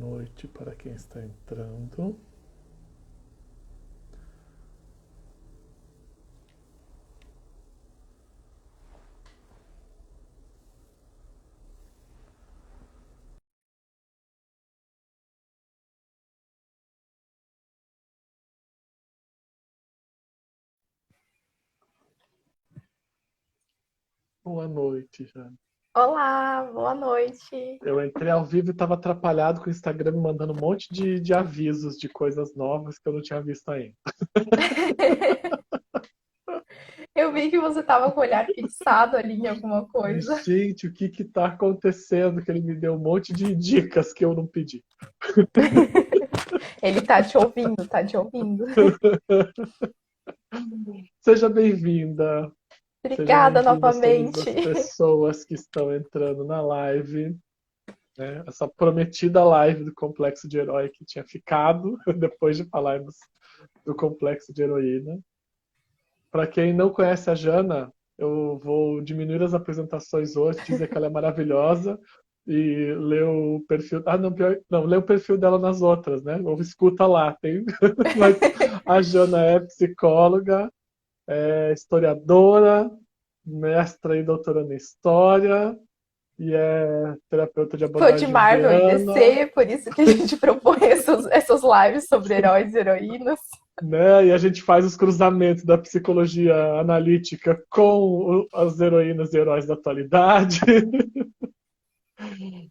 noite para quem está entrando. Boa noite, Jane. Olá, boa noite. Eu entrei ao vivo e estava atrapalhado com o Instagram me mandando um monte de avisos de coisas novas que eu não tinha visto ainda. Eu vi que você estava com o olhar fixado ali em alguma coisa. Gente, o que está acontecendo? Que ele me deu um monte de dicas que eu não pedi. Ele tá te ouvindo, tá te ouvindo. Seja bem-vinda. Sejam Obrigada bem-vindas todas novamente. as pessoas que estão entrando na live, né? Essa prometida live do Complexo de Herói que tinha ficado depois de falarmos do Complexo de Heroína. Para quem não conhece a Jana, eu vou diminuir as apresentações hoje, dizer que ela é maravilhosa e ler o perfil. Ah, não, pior, não, ler o perfil dela nas outras, né? Ou escuta lá, tem. Mas a Jana é psicóloga, é historiadora, mestra e doutoranda em história e é terapeuta de Fã de abordagem Marvel e junguiana, DC, por isso que a gente propõe essas lives sobre heróis e heroínas. né? E a gente faz os cruzamentos da psicologia analítica com as heroínas e heróis da atualidade.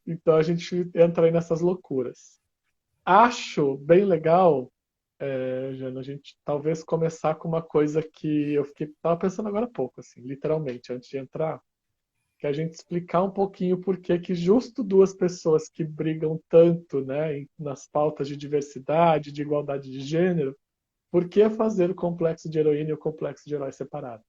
Então a gente entra aí nessas loucuras. Acho bem legal, Jana, a gente talvez começar com uma coisa que eu tava pensando agora há pouco, assim, literalmente, antes de entrar, que é a gente explicar um pouquinho por que justo duas pessoas que brigam tanto, né, nas pautas de diversidade, de igualdade de gênero, por que fazer o complexo de heroína e o complexo de herói separados?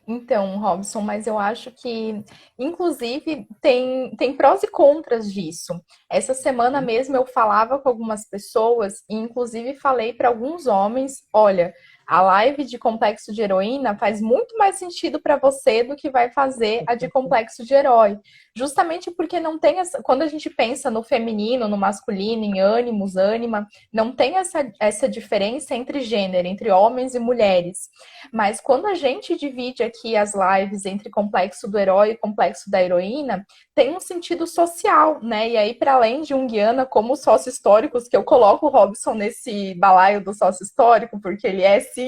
Então, Robson, mas eu acho que, inclusive, tem prós e contras disso. Essa semana Uhum. mesmo eu falava com algumas pessoas e, inclusive, falei para alguns homens: olha, a live de complexo de heroína faz muito mais sentido para você do que vai fazer a de complexo de herói. Justamente porque não tem essa. Quando a gente pensa no feminino, no masculino, em ânimos, ânima, não tem essa diferença entre gênero, entre homens e mulheres. Mas quando a gente divide aqui as lives entre complexo do herói e complexo da heroína, tem um sentido social, né? E aí, para além de Jungiana, como sócio históricos, que eu coloco o Robson nesse balaio do sócio histórico, porque ele é sim,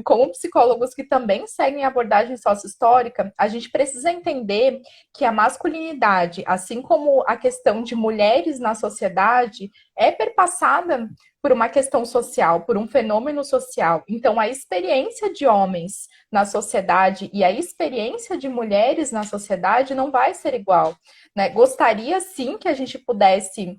como psicólogos que também seguem a abordagem sócio-histórica, a gente precisa entender que a masculinidade, assim como a questão de mulheres na sociedade, é perpassada por uma questão social, por um fenômeno social. Então, a experiência de homens na sociedade e a experiência de mulheres na sociedade não vai ser igual. Né? Gostaria sim que a gente pudesse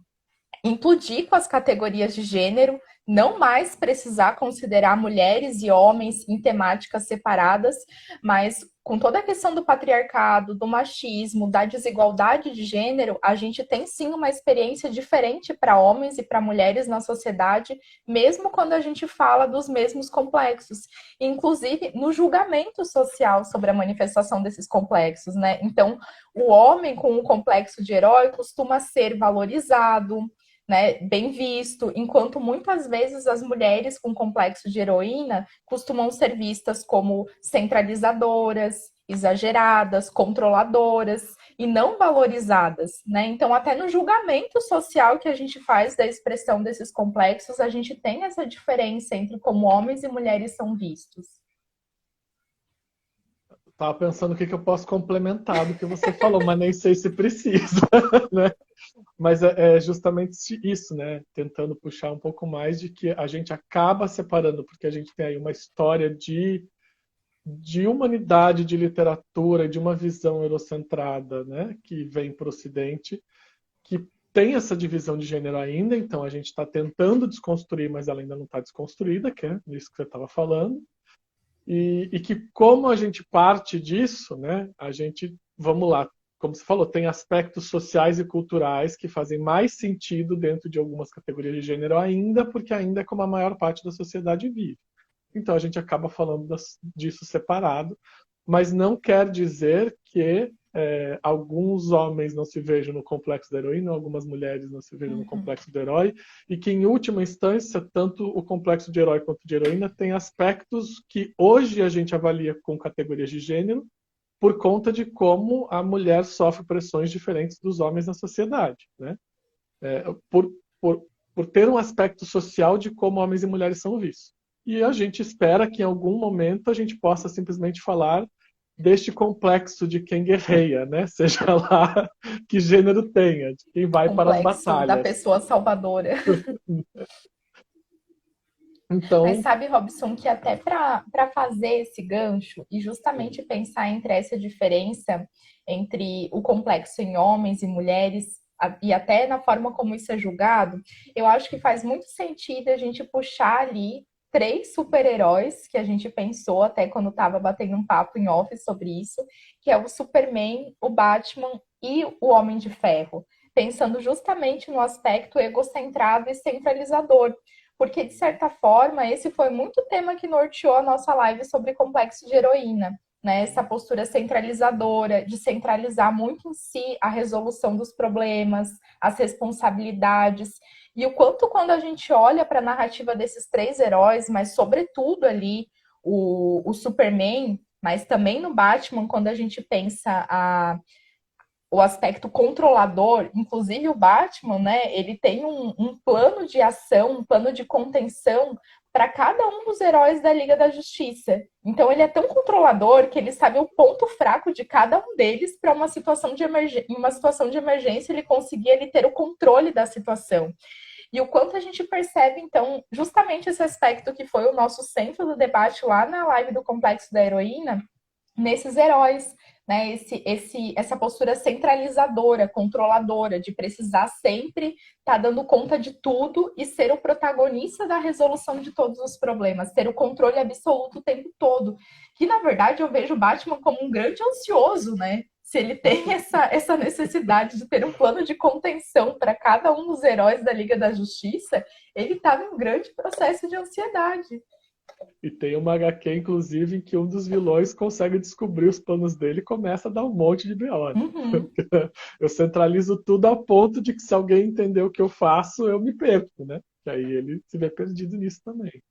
implodir com as categorias de gênero, não mais precisar considerar mulheres e homens em temáticas separadas, mas com toda a questão do patriarcado, do machismo, da desigualdade de gênero, a gente tem sim uma experiência diferente para homens e para mulheres na sociedade, mesmo quando a gente fala dos mesmos complexos, inclusive no julgamento social sobre a manifestação desses complexos, né? Então, o homem com o complexo de herói costuma ser valorizado, né, bem visto, enquanto muitas vezes as mulheres com complexo de heroína costumam ser vistas como centralizadoras, exageradas, controladoras e não valorizadas, né? Então, até no julgamento social que a gente faz da expressão desses complexos, a gente tem essa diferença entre como homens e mulheres são vistos. Tava pensando o que eu posso complementar do que você falou, mas nem sei se precisa, né? Mas é justamente isso, né? Tentando puxar um pouco mais de que a gente acaba separando, porque a gente tem aí uma história de humanidade, de literatura, de uma visão eurocentrada, né? Que vem para o Ocidente, que tem essa divisão de gênero ainda, então a gente está tentando desconstruir, mas ela ainda não está desconstruída, que é isso que você estava falando. E que como a gente parte disso, né, a gente, vamos lá, como você falou, tem aspectos sociais e culturais que fazem mais sentido dentro de algumas categorias de gênero ainda, porque ainda é como a maior parte da sociedade vive. Então a gente acaba falando disso separado, mas não quer dizer que alguns homens não se vejam no complexo da heroína, algumas mulheres não se vejam no complexo do herói, e que, em última instância, tanto o complexo de herói quanto de heroína tem aspectos que hoje a gente avalia com categorias de gênero, por conta de como a mulher sofre pressões diferentes dos homens na sociedade, né? Por, por, por ter um aspecto social de como homens e mulheres são vistos. E a gente espera que em algum momento a gente possa simplesmente falar deste complexo de quem guerreia, né? Seja lá que gênero tenha, de quem vai para as Complexo da batalhas. pessoa salvadora. Mas Então, sabe, Robson, que até para fazer esse gancho e justamente pensar entre essa diferença entre o complexo em homens e mulheres e até na forma como isso é julgado, eu acho que faz muito sentido a gente puxar ali três super-heróis que a gente pensou até quando estava batendo um papo em off sobre isso, que é o Superman, o Batman e o Homem de Ferro, pensando justamente no aspecto egocentrado e centralizador. Porque, de certa forma, esse foi muito o tema que norteou a nossa live sobre complexo de heroína, né? Essa postura centralizadora, de centralizar muito em si a resolução dos problemas, as responsabilidades, e o quanto quando a gente olha para a narrativa desses três heróis, mas sobretudo ali o Superman, mas também no Batman, quando a gente pensa o aspecto controlador, inclusive o Batman, né? Ele tem um plano de ação, um plano de contenção para cada um dos heróis da Liga da Justiça. Então ele é tão controlador que ele sabe o ponto fraco de cada um deles para uma situação de em uma situação de emergência ele conseguir ele ter o controle da situação. E o quanto a gente percebe, então, justamente esse aspecto que foi o nosso centro do debate lá na live do Complexo da Heroína, nesses heróis, né? Essa postura centralizadora, controladora, de precisar sempre estar dando conta de tudo e ser o protagonista da resolução de todos os problemas, ter o controle absoluto o tempo todo. Que, na verdade, eu vejo o Batman como um grande ansioso, né? Se ele tem essa necessidade de ter um plano de contenção para cada um dos heróis da Liga da Justiça, ele está num grande processo de ansiedade. e tem uma HQ, inclusive, em que um dos vilões consegue descobrir os planos dele e começa a dar um monte de BO. Uhum. Eu centralizo tudo a ponto de que se alguém entender o que eu faço, eu me perco, né? Que aí ele se vê perdido nisso também.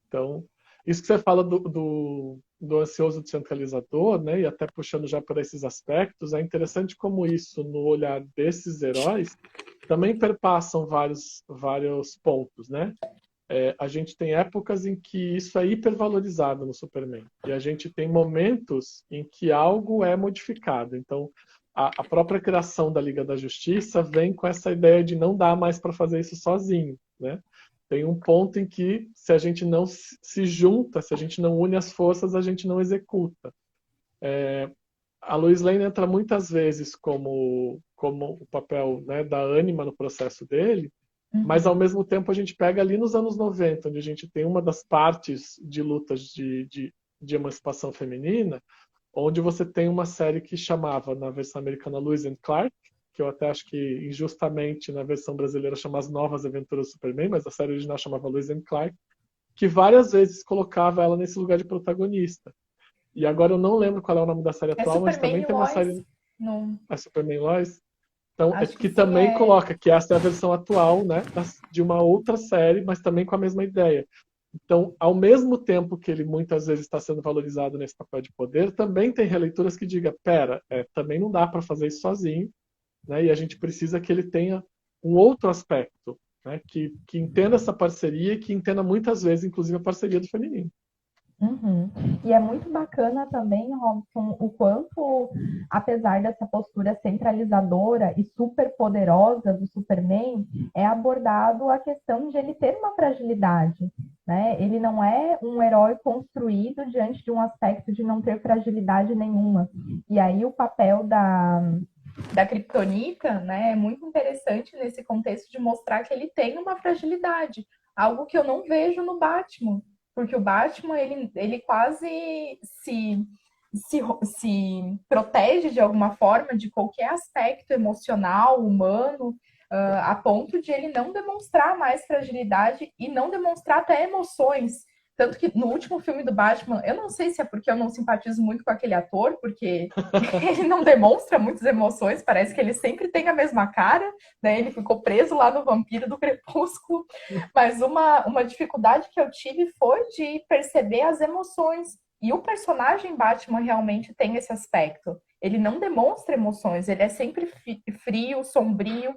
Então, isso que você fala do ansioso descentralizador, né? E até puxando já para esses aspectos, é interessante como isso, no olhar desses heróis, também perpassam vários pontos, né? A gente tem épocas em que isso é hipervalorizado no Superman. E a gente tem momentos em que algo é modificado. Então, a própria criação da Liga da Justiça vem com essa ideia de não dar mais para fazer isso sozinho, né? Tem um ponto em que, se a gente não se junta, se a gente não une as forças, a gente não executa. A Lois Lane entra muitas vezes como o papel, né, da ânima no processo dele, mas, ao mesmo tempo, a gente pega ali nos anos 90, onde a gente tem uma das partes de lutas de emancipação feminina, onde você tem uma série que chamava, na versão americana, Lois and Clark, que eu até acho que, injustamente, na versão brasileira chama As Novas Aventuras do Superman, mas a série original chamava Lois and Clark, que várias vezes colocava ela nesse lugar de protagonista. E agora eu não lembro qual é o nome da série É atual, mas Superman também e tem uma Lois? série... Não. A Superman Lois? Então, Acho que que sim, também é. coloca que essa é a versão atual, né, de uma outra série, mas também com a mesma ideia. Então, ao mesmo tempo que ele muitas vezes está sendo valorizado nesse papel de poder, também tem releituras que digam, pera, também não dá para fazer isso sozinho, né, e a gente precisa que ele tenha um outro aspecto, né, que entenda essa parceria e que entenda muitas vezes, inclusive, a parceria do feminino. Uhum. E é muito bacana também, Robson, o quanto, apesar dessa postura centralizadora e super poderosa do Superman, é abordado a questão de ele ter uma fragilidade, né? Ele não é um herói construído diante de um aspecto de não ter fragilidade nenhuma. E aí o papel da Kryptonita, né, é muito interessante nesse contexto de mostrar que ele tem uma fragilidade, algo que eu não vejo no Batman. Porque o Batman, ele quase se protege de alguma forma de qualquer aspecto emocional, humano, a ponto de ele não demonstrar mais fragilidade e não demonstrar até emoções. Tanto que no último filme do Batman, eu não sei se é porque eu não simpatizo muito com aquele ator, porque ele não demonstra muitas emoções, parece que ele sempre tem a mesma cara, né? Ele ficou preso lá no Vampiro do Crepúsculo. Mas uma dificuldade que eu tive foi de perceber as emoções. E o personagem Batman realmente tem esse aspecto. Ele não demonstra emoções, ele é sempre frio, sombrio,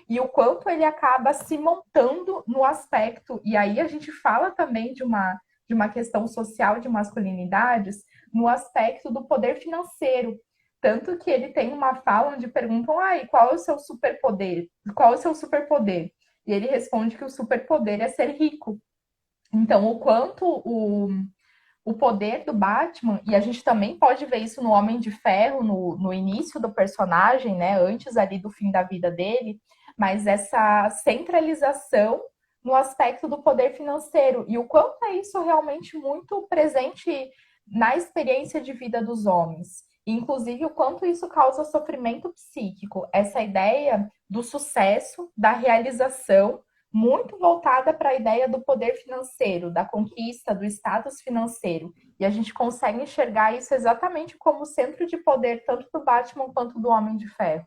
e o quanto ele acaba se montando no aspecto. E aí a gente fala também de uma questão social de masculinidades no aspecto do poder financeiro. Tanto que ele tem uma fala onde perguntam: ah, e qual é o seu superpoder? Qual é o seu superpoder? E ele responde que o superpoder é ser rico. Então, o quanto o poder do Batman, e a gente também pode ver isso no Homem de Ferro, no início do personagem, né, antes ali do fim da vida dele, mas essa centralização no aspecto do poder financeiro, e o quanto é isso realmente muito presente na experiência de vida dos homens. Inclusive, o quanto isso causa sofrimento psíquico, essa ideia do sucesso, da realização, muito voltada para a ideia do poder financeiro, da conquista, do status financeiro. E a gente consegue enxergar isso exatamente como centro de poder, tanto do Batman quanto do Homem de Ferro.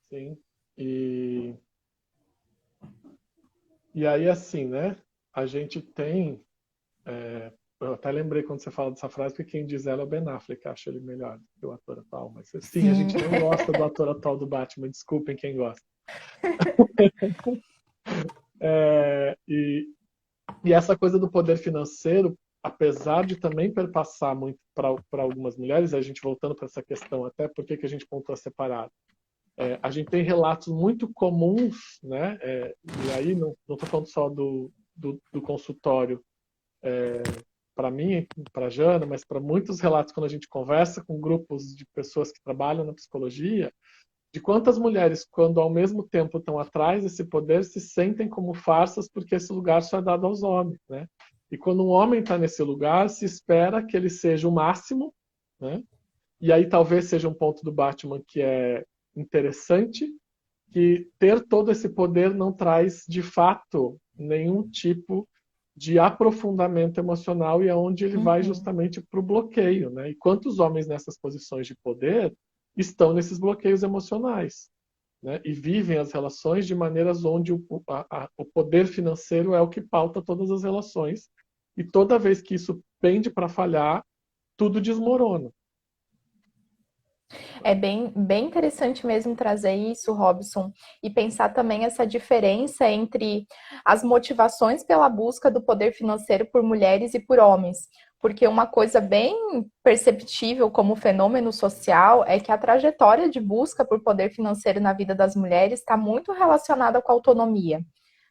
Sim. E aí, assim, né? A gente tem. Eu até lembrei quando você fala dessa frase, porque quem diz ela é o Ben Affleck, acho ele melhor que o ator atual. Mas sim, a gente não gosta do ator atual do Batman, desculpem quem gosta. E essa coisa do poder financeiro, apesar de também perpassar muito para algumas mulheres, a gente voltando para essa questão, até por que a gente pontuou separado. A gente tem relatos muito comuns, né? E aí não estou falando só do consultório para mim, para a Jana, mas para muitos relatos quando a gente conversa com grupos de pessoas que trabalham na psicologia, de quantas mulheres, quando ao mesmo tempo estão atrás desse poder, se sentem como farsas porque esse lugar só é dado aos homens, né? E quando um homem está nesse lugar, se espera que ele seja o máximo, né? E aí talvez seja um ponto do Batman que é interessante, que ter todo esse poder não traz, de fato, nenhum tipo de aprofundamento emocional e é onde ele vai justamente para o bloqueio, né? E quantos homens nessas posições de poder estão nesses bloqueios emocionais, né? E vivem as relações de maneiras onde o poder financeiro é o que pauta todas as relações e toda vez que isso pende para falhar, tudo desmorona. É bem interessante mesmo trazer isso, Robson, e pensar também essa diferença entre as motivações pela busca do poder financeiro por mulheres e por homens. Porque uma coisa bem perceptível como fenômeno social é que a trajetória de busca por poder financeiro na vida das mulheres está muito relacionada com a autonomia.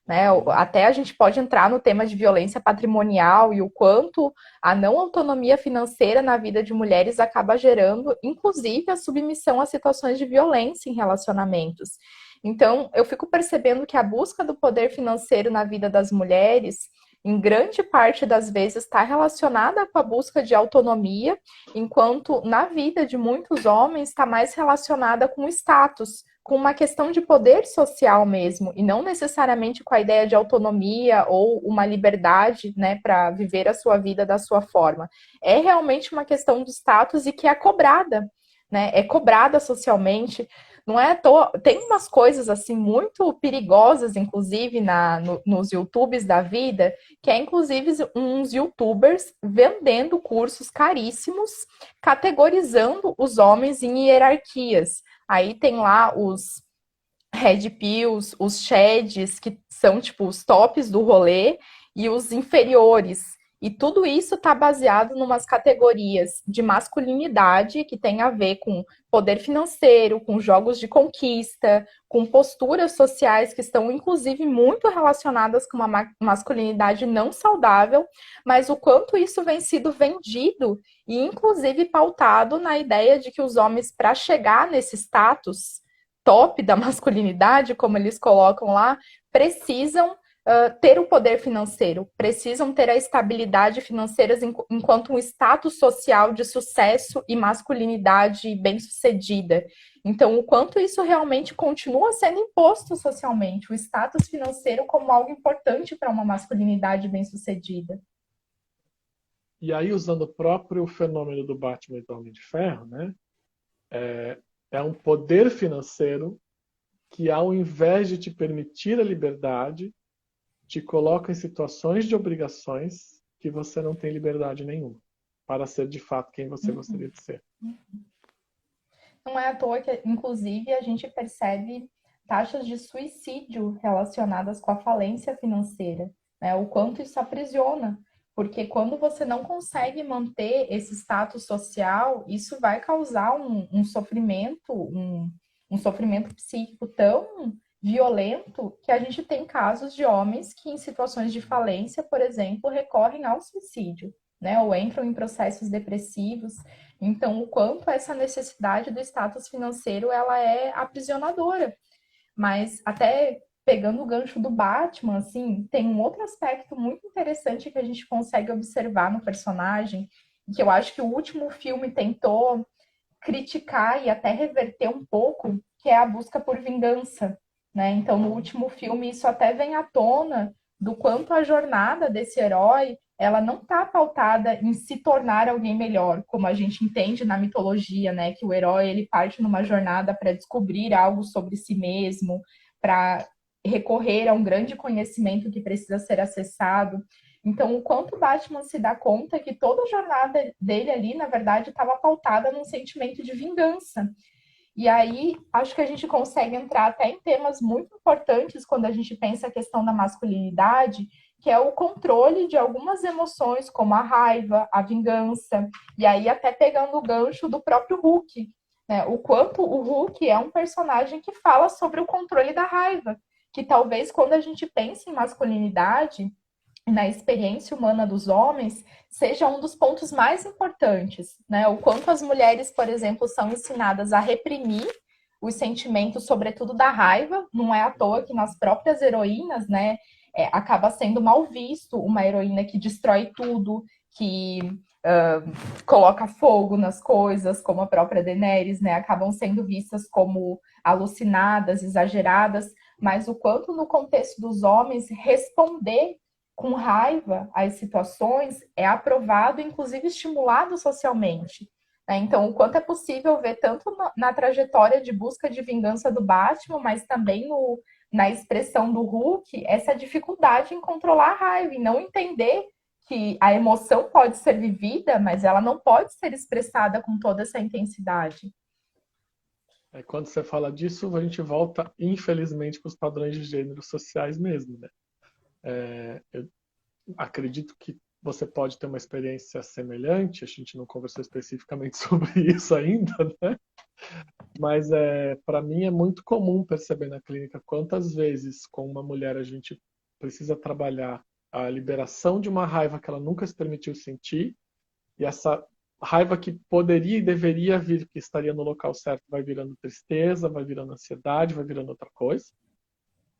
Né? Até a gente pode entrar no tema de violência patrimonial e o quanto a não autonomia financeira na vida de mulheres acaba gerando, inclusive, a submissão a situações de violência em relacionamentos. Então, eu fico percebendo que a busca do poder financeiro na vida das mulheres, em grande parte das vezes, está relacionada com a busca de autonomia, enquanto na vida de muitos homens está mais relacionada com o status, com uma questão de poder social mesmo, e não necessariamente com a ideia de autonomia ou uma liberdade, né, para viver a sua vida da sua forma. É realmente uma questão de status e que é cobrada, né? É cobrada socialmente. Não é à toa, tem umas coisas assim muito perigosas, inclusive nos YouTubes da vida, que é inclusive uns YouTubers vendendo cursos caríssimos, categorizando os homens em hierarquias. Aí tem lá os Red Pills, os Shads, que são tipo os tops do rolê, e os inferiores. E tudo isso está baseado em umas categorias de masculinidade que tem a ver com poder financeiro, com jogos de conquista, com posturas sociais que estão, inclusive, muito relacionadas com uma masculinidade não saudável, mas o quanto isso vem sido vendido e, inclusive, pautado na ideia de que os homens, para chegar nesse status top da masculinidade, como eles colocam lá, precisam ter o poder financeiro, precisam ter a estabilidade financeira enquanto um status social de sucesso e masculinidade bem-sucedida. Então, o quanto isso realmente continua sendo imposto socialmente, o status financeiro como algo importante para uma masculinidade bem-sucedida. E aí, usando o próprio fenômeno do Batman e do Homem de Ferro, né? É um poder financeiro que, ao invés de te permitir a liberdade, te coloca em situações de obrigações que você não tem liberdade nenhuma para ser de fato quem você gostaria de ser. Não é à toa que, inclusive, a gente percebe taxas de suicídio relacionadas com a falência financeira, né? O quanto isso aprisiona, porque quando você não consegue manter esse status social, isso vai causar um sofrimento, um sofrimento psíquico tão violento que a gente tem casos de homens que, em situações de falência, por exemplo, recorrem ao suicídio, né? Ou entram em processos depressivos. Então, o quanto essa necessidade do status financeiro ela é aprisionadora. Mas até pegando o gancho do Batman, assim, tem um outro aspecto muito interessante que a gente consegue observar no personagem, que eu acho que o último filme tentou criticar e até reverter um pouco, que é a busca por vingança, né? Então, no último filme, isso até vem à tona do quanto a jornada desse herói ela não está pautada em se tornar alguém melhor, como a gente entende na mitologia, né? Que o herói ele parte numa jornada para descobrir algo sobre si mesmo, para recorrer a um grande conhecimento que precisa ser acessado. Então, o quanto o Batman se dá conta que toda a jornada dele ali, na verdade, estava pautada num sentimento de vingança. E aí, acho que a gente consegue entrar até em temas muito importantes quando a gente pensa a questão da masculinidade, que é o controle de algumas emoções, como a raiva, a vingança, e aí até pegando o gancho do próprio Hulk, né? O quanto o Hulk é um personagem que fala sobre o controle da raiva, que talvez quando a gente pensa em masculinidade, na experiência humana dos homens, seja um dos pontos mais importantes, né? O quanto as mulheres, por exemplo, são ensinadas a reprimir os sentimentos, sobretudo da raiva. Não é à toa que nas próprias heroínas, né, acaba sendo mal visto uma heroína que destrói tudo, que coloca fogo nas coisas, como a própria Daenerys, né? Acabam sendo vistas como alucinadas, exageradas, mas o quanto no contexto dos homens responder com raiva às situações é aprovado, inclusive estimulado socialmente. Né? Então, o quanto é possível ver tanto na trajetória de busca de vingança do Batman, mas também na expressão do Hulk, essa dificuldade em controlar a raiva e não entender que a emoção pode ser vivida, mas ela não pode ser expressada com toda essa intensidade. Quando você fala disso, a gente volta, infelizmente, para os padrões de gênero sociais mesmo, né? Eu acredito que você pode ter uma experiência semelhante, a gente não conversou especificamente sobre isso ainda, né? Mas para mim é muito comum perceber na clínica quantas vezes com uma mulher a gente precisa trabalhar a liberação de uma raiva que ela nunca se permitiu sentir, e essa raiva que poderia e deveria vir, que estaria no local certo, vai virando tristeza, vai virando ansiedade, vai virando outra coisa,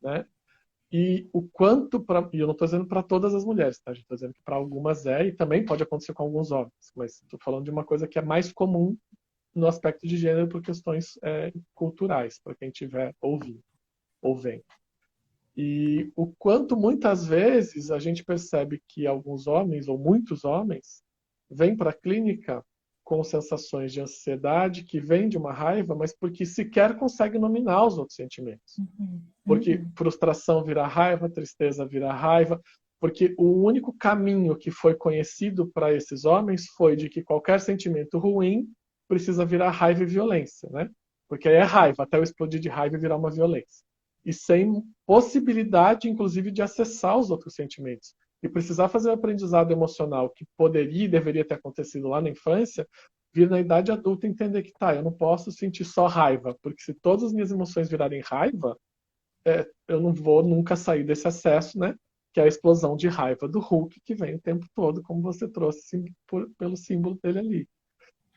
né? E o quanto, e eu não estou dizendo para todas as mulheres, tá? Estou dizendo que para algumas e também pode acontecer com alguns homens, mas estou falando de uma coisa que é mais comum no aspecto de gênero por questões culturais, para quem estiver ouvindo ou vendo. E o quanto muitas vezes a gente percebe que alguns homens, ou muitos homens, vêm para a clínica com sensações de ansiedade que vêm de uma raiva, mas porque sequer conseguem nominar os outros sentimentos. Porque frustração vira raiva, tristeza vira raiva, porque o único caminho que foi conhecido para esses homens foi de que qualquer sentimento ruim precisa virar raiva e violência, né? Porque aí é raiva, até eu explodir de raiva e virar uma violência. E sem possibilidade, inclusive, de acessar os outros sentimentos. E precisar fazer um aprendizado emocional que poderia e deveria ter acontecido lá na infância, vir na idade adulta e entender que eu não posso sentir só raiva, porque se todas as minhas emoções virarem raiva, eu não vou nunca sair desse acesso, né? Que é a explosão de raiva do Hulk, que vem o tempo todo, como você trouxe pelo símbolo dele ali.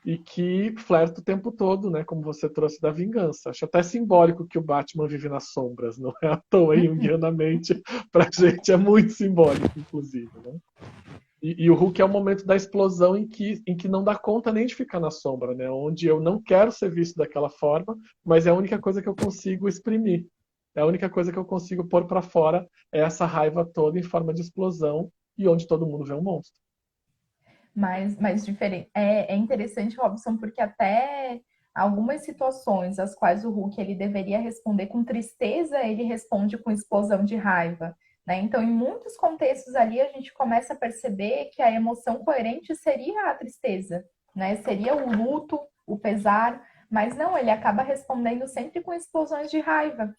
e que flerta o tempo todo, né? Como você trouxe da vingança. Acho até simbólico que o Batman vive nas sombras, não é à toa, junguianamente, pra gente é muito simbólico, inclusive, né? E o Hulk é o momento da explosão em que não dá conta nem de ficar na sombra, né? Onde eu não quero ser visto daquela forma, mas é a única coisa que eu consigo exprimir. É a única coisa que eu consigo pôr para fora é essa raiva toda em forma de explosão e onde todo mundo vê um monstro. Mas diferente. É interessante, Robson, porque até algumas situações as quais o Hulk ele deveria responder com tristeza, ele responde com explosão de raiva. Né? Então, em muitos contextos ali, a gente começa a perceber que a emoção coerente seria a tristeza, né? Seria o luto, o pesar, mas não, ele acaba respondendo sempre com explosões de raiva.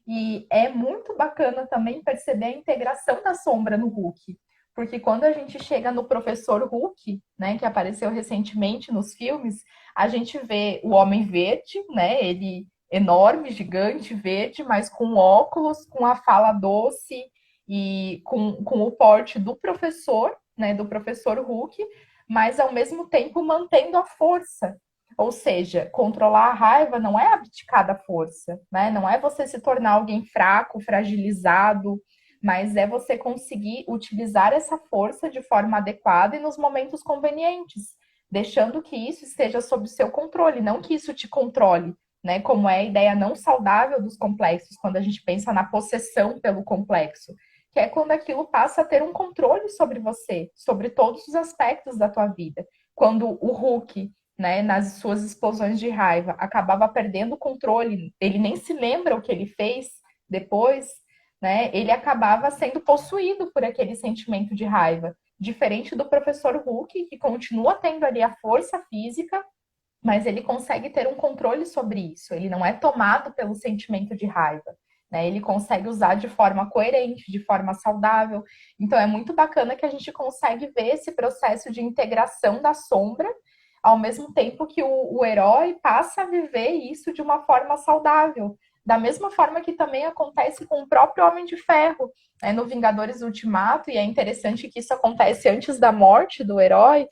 E é muito bacana também perceber a integração da sombra no Hulk. Porque quando a gente chega no professor Hulk, né, que apareceu recentemente nos filmes, a gente vê o Homem Verde, né, ele enorme, gigante, verde, mas com óculos, com a fala doce e com o porte do professor, né, do professor Hulk, mas ao mesmo tempo mantendo a força, ou seja, controlar a raiva não é abdicar da força, né? Não é você se tornar alguém fraco, fragilizado, mas é você conseguir utilizar essa força de forma adequada e nos momentos convenientes, deixando que isso esteja sob o seu controle, não que isso te controle, né? Como é a ideia não saudável dos complexos, quando a gente pensa na possessão pelo complexo, que é quando aquilo passa a ter um controle sobre você, sobre todos os aspectos da tua vida. Quando o Hulk, né, nas suas explosões de raiva, acabava perdendo o controle, ele nem se lembra o que ele fez depois, né, ele acabava sendo possuído por aquele sentimento de raiva, diferente do professor Hulk, que continua tendo ali a força física, mas ele consegue ter um controle sobre isso, ele não é tomado pelo sentimento de raiva. Né, ele consegue usar de forma coerente, de forma saudável. Então, é muito bacana que a gente consegue ver esse processo de integração da sombra ao mesmo tempo que o herói passa a viver isso de uma forma saudável. Da mesma forma que também acontece com o próprio Homem de Ferro, né, no Vingadores Ultimato, e é interessante que isso acontece antes da morte do herói,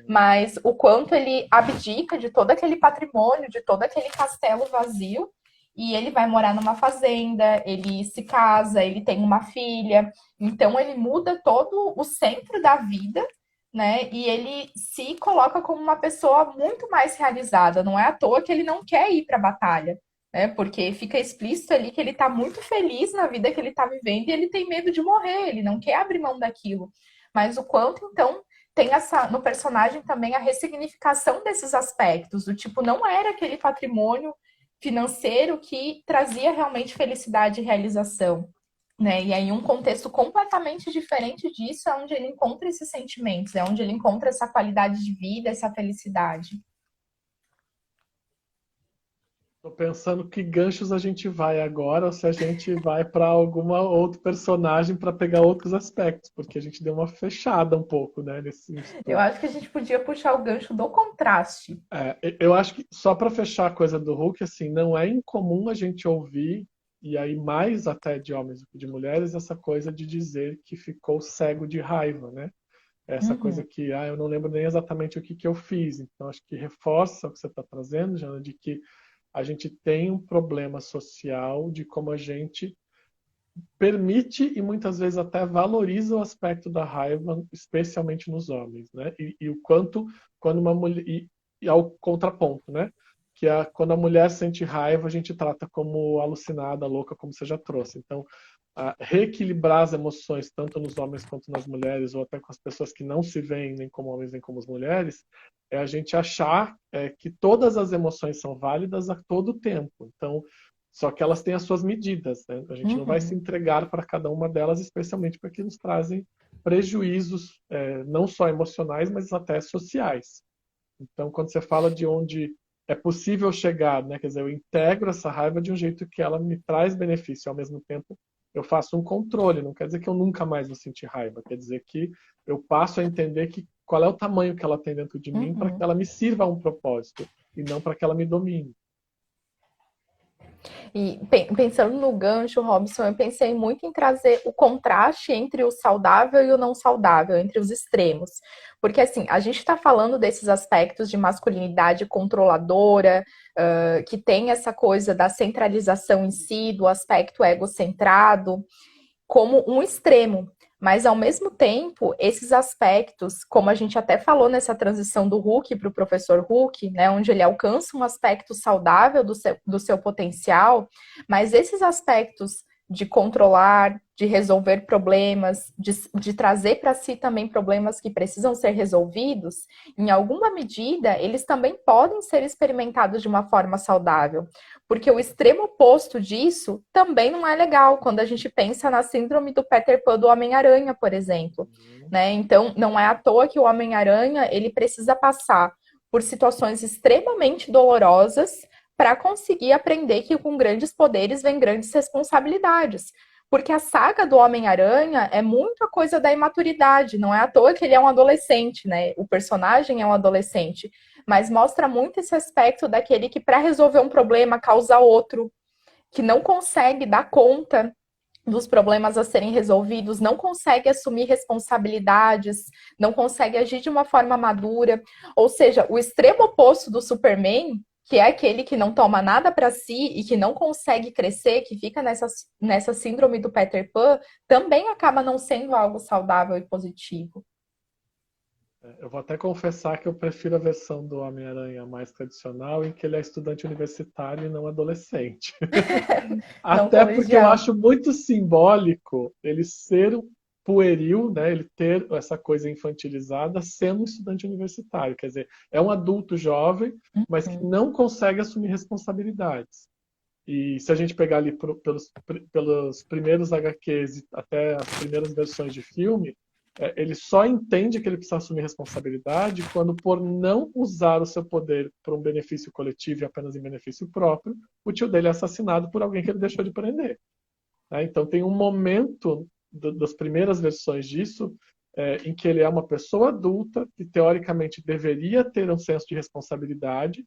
mas o quanto ele abdica de todo aquele patrimônio, de todo aquele castelo vazio, e ele vai morar numa fazenda, ele se casa, ele tem uma filha, então ele muda todo o centro da vida, né? E ele se coloca como uma pessoa muito mais realizada. Não é à toa que ele não quer ir para a batalha, né? Porque fica explícito ali que ele está muito feliz na vida que ele está vivendo e ele tem medo de morrer, ele não quer abrir mão daquilo. Mas o quanto, então, tem essa no personagem também a ressignificação desses aspectos, do tipo, não era aquele patrimônio financeiro que trazia realmente felicidade e realização. Né? E aí um contexto completamente diferente disso é onde ele encontra esses sentimentos, é onde ele encontra essa qualidade de vida, essa felicidade. Tô pensando que ganchos a gente vai agora, ou se a gente vai para alguma outro personagem para pegar outros aspectos, porque a gente deu uma fechada um pouco, né, nesse Eu estudo. acho que a gente podia puxar o gancho do contraste. Eu acho que só para fechar a coisa do Hulk, assim, não é incomum a gente ouvir, e aí mais até de homens do que de mulheres, essa coisa de dizer que ficou cego de raiva, né? Essa coisa Uhum, que, eu não lembro nem exatamente o que que eu fiz. Então, acho que reforça o que você está trazendo, Jana, de que a gente tem um problema social de como a gente permite e muitas vezes até valoriza o aspecto da raiva, especialmente nos homens, né? E o quanto quando uma mulher e ao contraponto, né? Que é quando a mulher sente raiva, a gente trata como alucinada, louca, como você já trouxe. Então, reequilibrar as emoções tanto nos homens quanto nas mulheres, ou até com as pessoas que não se veem nem como homens nem como as mulheres, é a gente achar que todas as emoções são válidas a todo tempo. Então, só que elas têm as suas medidas, né? A gente não vai se uhum. entregar para cada uma delas, especialmente porque nos trazem prejuízos, não só emocionais, mas até sociais. Então, quando você fala de onde é possível chegar, né? Quer dizer, eu integro essa raiva de um jeito que ela me traz benefício, ao mesmo tempo eu faço um controle. Não quer dizer que eu nunca mais vou sentir raiva, quer dizer que eu passo a entender que qual é o tamanho que ela tem dentro de mim para que Uhum. ela me sirva a um propósito e não para que ela me domine. E pensando no gancho, Robson, eu pensei muito em trazer o contraste entre o saudável e o não saudável, entre os extremos. Porque, assim, a gente está falando desses aspectos de masculinidade controladora, que tem essa coisa da centralização em si, do aspecto egocentrado, como um extremo. Mas, ao mesmo tempo, esses aspectos, como a gente até falou nessa transição do Hulk para o professor Hulk, né, onde ele alcança um aspecto saudável do seu potencial, mas esses aspectos de controlar, de resolver problemas, de trazer para si também problemas que precisam ser resolvidos, em alguma medida, eles também podem ser experimentados de uma forma saudável. Porque o extremo oposto disso também não é legal, quando a gente pensa na síndrome do Peter Pan do Homem-Aranha, por exemplo. Né? Então, não é à toa que o Homem-Aranha ele precisa passar por situações extremamente dolorosas para conseguir aprender que com grandes poderes vem grandes responsabilidades. Porque a saga do Homem-Aranha é muito a coisa da imaturidade, não é à toa que ele é um adolescente, né? O personagem é um adolescente, mas mostra muito esse aspecto daquele que, para resolver um problema, causa outro, que não consegue dar conta dos problemas a serem resolvidos, não consegue assumir responsabilidades, não consegue agir de uma forma madura. Ou seja, o extremo oposto do Superman, que é aquele que não toma nada para si e que não consegue crescer, que fica nessa síndrome do Peter Pan, também acaba não sendo algo saudável e positivo. Eu vou até confessar que eu prefiro a versão do Homem-Aranha mais tradicional, em que ele é estudante universitário e não adolescente. Não Até porque eu colegial. acho muito simbólico ele ser pueril, né? Ele ter essa coisa infantilizada sendo um estudante universitário. Quer dizer, é um adulto jovem, mas que Uhum. não consegue assumir responsabilidades. E se a gente pegar ali pelos primeiros HQs até as primeiras versões de filme, ele só entende que ele precisa assumir responsabilidade quando, por não usar o seu poder para um benefício coletivo e apenas em benefício próprio, o tio dele é assassinado por alguém que ele deixou de prender. Né? Então tem um momento das primeiras versões disso em que ele é uma pessoa adulta que teoricamente deveria ter um senso de responsabilidade,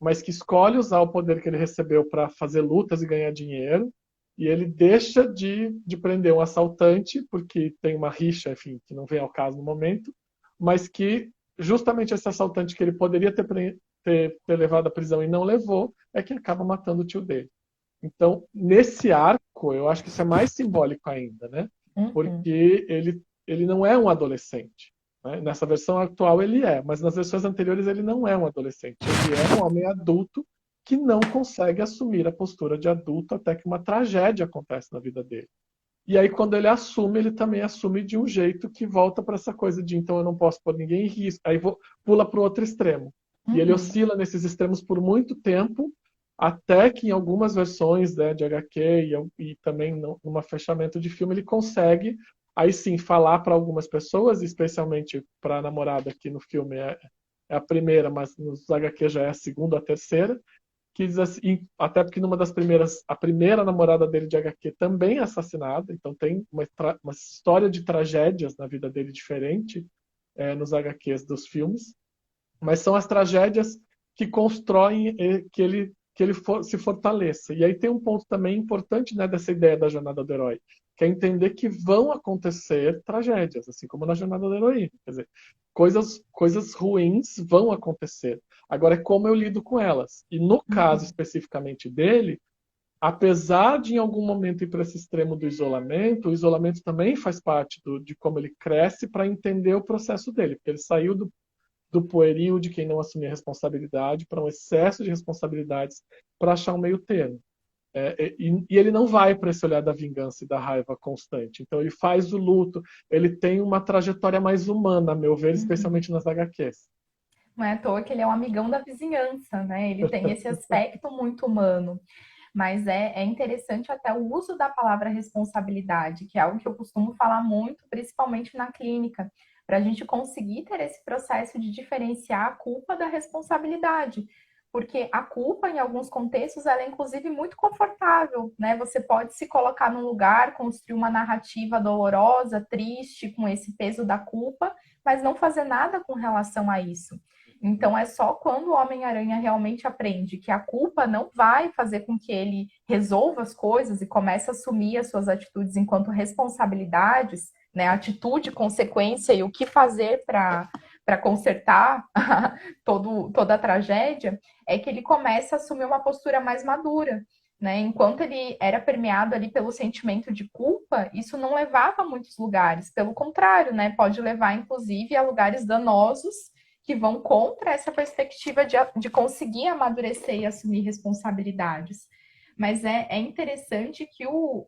mas que escolhe usar o poder que ele recebeu para fazer lutas e ganhar dinheiro, e ele deixa de prender um assaltante, porque tem uma rixa, enfim, que não vem ao caso no momento, mas que justamente esse assaltante que ele poderia ter levado à prisão e não levou, é que acaba matando o tio dele. Então, nesse arco, eu acho que isso é mais simbólico ainda, né? Uhum. Porque ele não é um adolescente. Né? Nessa versão atual ele é, mas nas versões anteriores ele não é um adolescente. Ele é um homem adulto que não consegue assumir a postura de adulto até que uma tragédia acontece na vida dele. E aí, quando ele assume, ele também assume de um jeito que volta para essa coisa de então eu não posso pôr ninguém em risco. Aí pula para o outro extremo. E ele Uhum. oscila nesses extremos por muito tempo, até que em algumas versões, né, de HQ e também numa fechamento de filme, ele consegue, aí sim, falar para algumas pessoas, especialmente para a namorada, que no filme é a primeira, mas nos HQ já é a segunda, a terceira, que diz assim, até porque numa das primeiras, a primeira namorada dele de HQ também é assassinada, então tem uma história de tragédias na vida dele diferente nos HQs dos filmes, mas são as tragédias que constroem que ele se fortaleça. E aí tem um ponto também importante, né, dessa ideia da jornada do herói, que é entender que vão acontecer tragédias, assim como na jornada do heroína. Quer dizer, coisas ruins vão acontecer. Agora é como eu lido com elas. E no caso Uhum. especificamente dele, apesar de em algum momento ir para esse extremo do isolamento, o isolamento também faz parte de como ele cresce para entender o processo dele, porque ele saiu do pueril de quem não assumia responsabilidade para um excesso de responsabilidades para achar um meio termo. E ele não vai para esse olhar da vingança e da raiva constante. Então ele faz o luto, ele tem uma trajetória mais humana, a meu ver, Uhum. especialmente nas HQs. Não é à toa que ele é um amigão da vizinhança, né? Ele tem esse aspecto muito humano. Mas é interessante até o uso da palavra responsabilidade, que é algo que eu costumo falar muito, principalmente na clínica, para a gente conseguir ter esse processo de diferenciar a culpa da responsabilidade. Porque a culpa, em alguns contextos, ela é inclusive muito confortável, né? Você pode se colocar num lugar, construir uma narrativa dolorosa, triste, com esse peso da culpa, mas não fazer nada com relação a isso. Então é só quando o Homem-Aranha realmente aprende que a culpa não vai fazer com que ele resolva as coisas e comece a assumir as suas atitudes enquanto responsabilidades, né? Atitude, consequência e o que fazer para consertar toda a tragédia, é que ele começa a assumir uma postura mais madura. Né? Enquanto ele era permeado ali pelo sentimento de culpa, isso não levava a muitos lugares. Pelo contrário, né? Pode levar, inclusive, a lugares danosos que vão contra essa perspectiva de conseguir amadurecer e assumir responsabilidades. Mas é interessante que o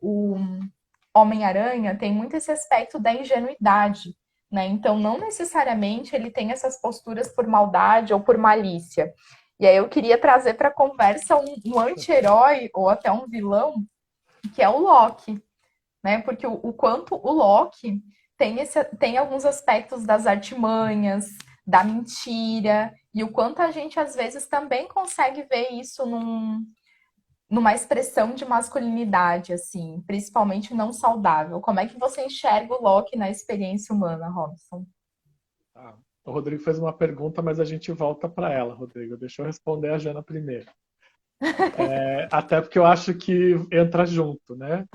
Homem-Aranha tem muito esse aspecto da ingenuidade, né? Então, não necessariamente ele tem essas posturas por maldade ou por malícia. E aí eu queria trazer para a conversa um anti-herói ou até um vilão, que é o Loki, né? Porque o quanto o Loki tem alguns aspectos das artimanhas, da mentira, e o quanto a gente às vezes também consegue ver isso numa expressão de masculinidade, assim, principalmente não saudável. Como é que você enxerga o Loki na experiência humana, Robson? Ah, o Rodrigo fez uma pergunta, mas a gente volta para ela, Rodrigo. Deixa eu responder a Jana primeiro. Até porque eu acho que entra junto, né?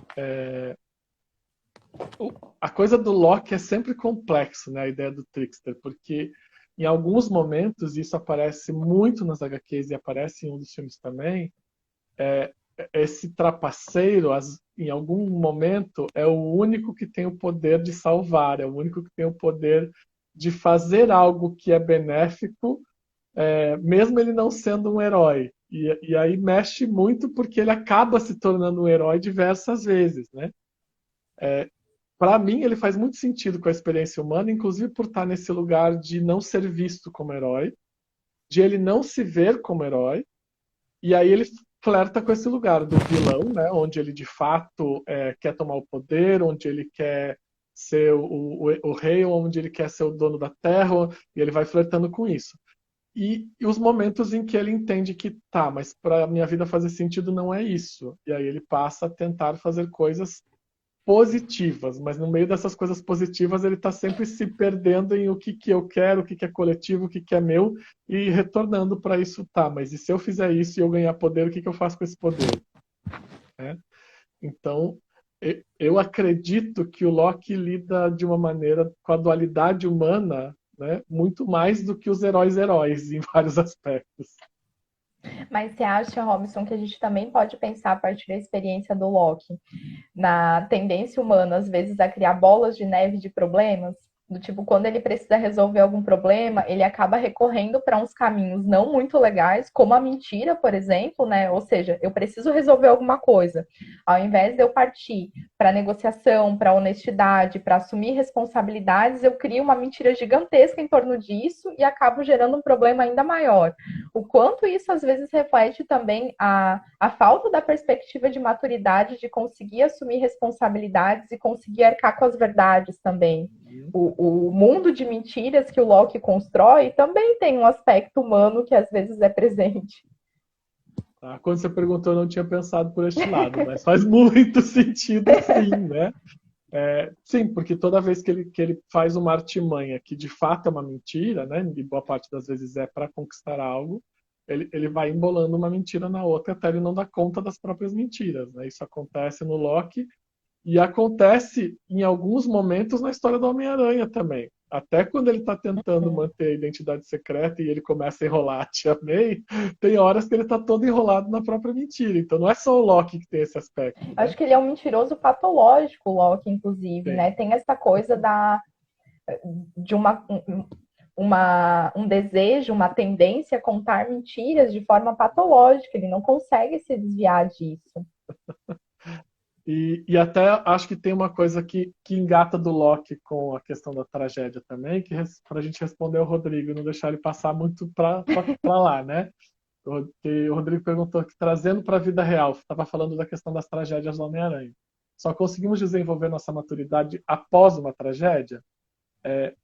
A coisa do Loki é sempre complexo, né? A ideia do trickster, porque em alguns momentos, isso aparece muito nas HQs e aparece em um dos filmes também, esse trapaceiro, em algum momento, é o único que tem o poder de salvar, é o único que tem o poder de fazer algo que é benéfico, mesmo ele não sendo um herói. E aí mexe muito porque ele acaba se tornando um herói diversas vezes, né? Para mim, ele faz muito sentido com a experiência humana, inclusive por estar nesse lugar de não ser visto como herói, de ele não se ver como herói, e aí ele flerta com esse lugar do vilão, né, onde ele de fato quer tomar o poder, onde ele quer ser o rei, onde ele quer ser o dono da terra, e ele vai flertando com isso. E os momentos em que ele entende que, tá, mas para minha vida fazer sentido não é isso. E aí ele passa a tentar fazer coisas positivas, mas no meio dessas coisas positivas ele está sempre se perdendo em o que eu quero, o que é coletivo, o que é meu, e retornando para isso, tá, mas e se eu fizer isso e eu ganhar poder, o que eu faço com esse poder? Né? Então, eu acredito que o Loki lida de uma maneira com a dualidade humana, né, muito mais do que os heróis em vários aspectos. Mas você acha, Robson, que a gente também pode pensar a partir da experiência do Loki na tendência humana, às vezes, a criar bolas de neve de problemas? Do tipo, quando ele precisa resolver algum problema, ele acaba recorrendo para uns caminhos não muito legais, como a mentira, por exemplo, né? Ou seja, eu preciso resolver alguma coisa. Ao invés de eu partir para negociação, para honestidade, para assumir responsabilidades, eu crio uma mentira gigantesca em torno disso e acabo gerando um problema ainda maior. O quanto isso às vezes reflete também a falta da perspectiva de maturidade de conseguir assumir responsabilidades e conseguir arcar com as verdades também. O mundo de mentiras que o Loki constrói também tem um aspecto humano que às vezes é presente. Tá? Quando você perguntou, eu não tinha pensado por este lado, mas faz muito sentido sim, né? Sim, porque toda vez que ele faz uma artimanha que de fato é uma mentira, né, e boa parte das vezes é para conquistar algo, ele vai embolando uma mentira na outra até ele não dar conta das próprias mentiras. Né? Isso acontece no Loki e acontece em alguns momentos na história do Homem-Aranha também. Até quando ele está tentando manter a identidade secreta e ele começa a enrolar a Tia May, tem horas que ele está todo enrolado na própria mentira. Então não é só o Loki que tem esse aspecto. Né? Acho que ele é um mentiroso patológico, o Loki, inclusive, Sim. né? Tem essa coisa de um desejo, uma tendência a contar mentiras de forma patológica. Ele não consegue se desviar disso. E até acho que tem uma coisa que engata do Loki com a questão da tragédia também, que para a gente responder ao Rodrigo, não deixar ele passar muito para lá, né? O Rodrigo perguntou que trazendo para a vida real, estava falando da questão das tragédias do Homem-Aranha. Só conseguimos desenvolver nossa maturidade após uma tragédia?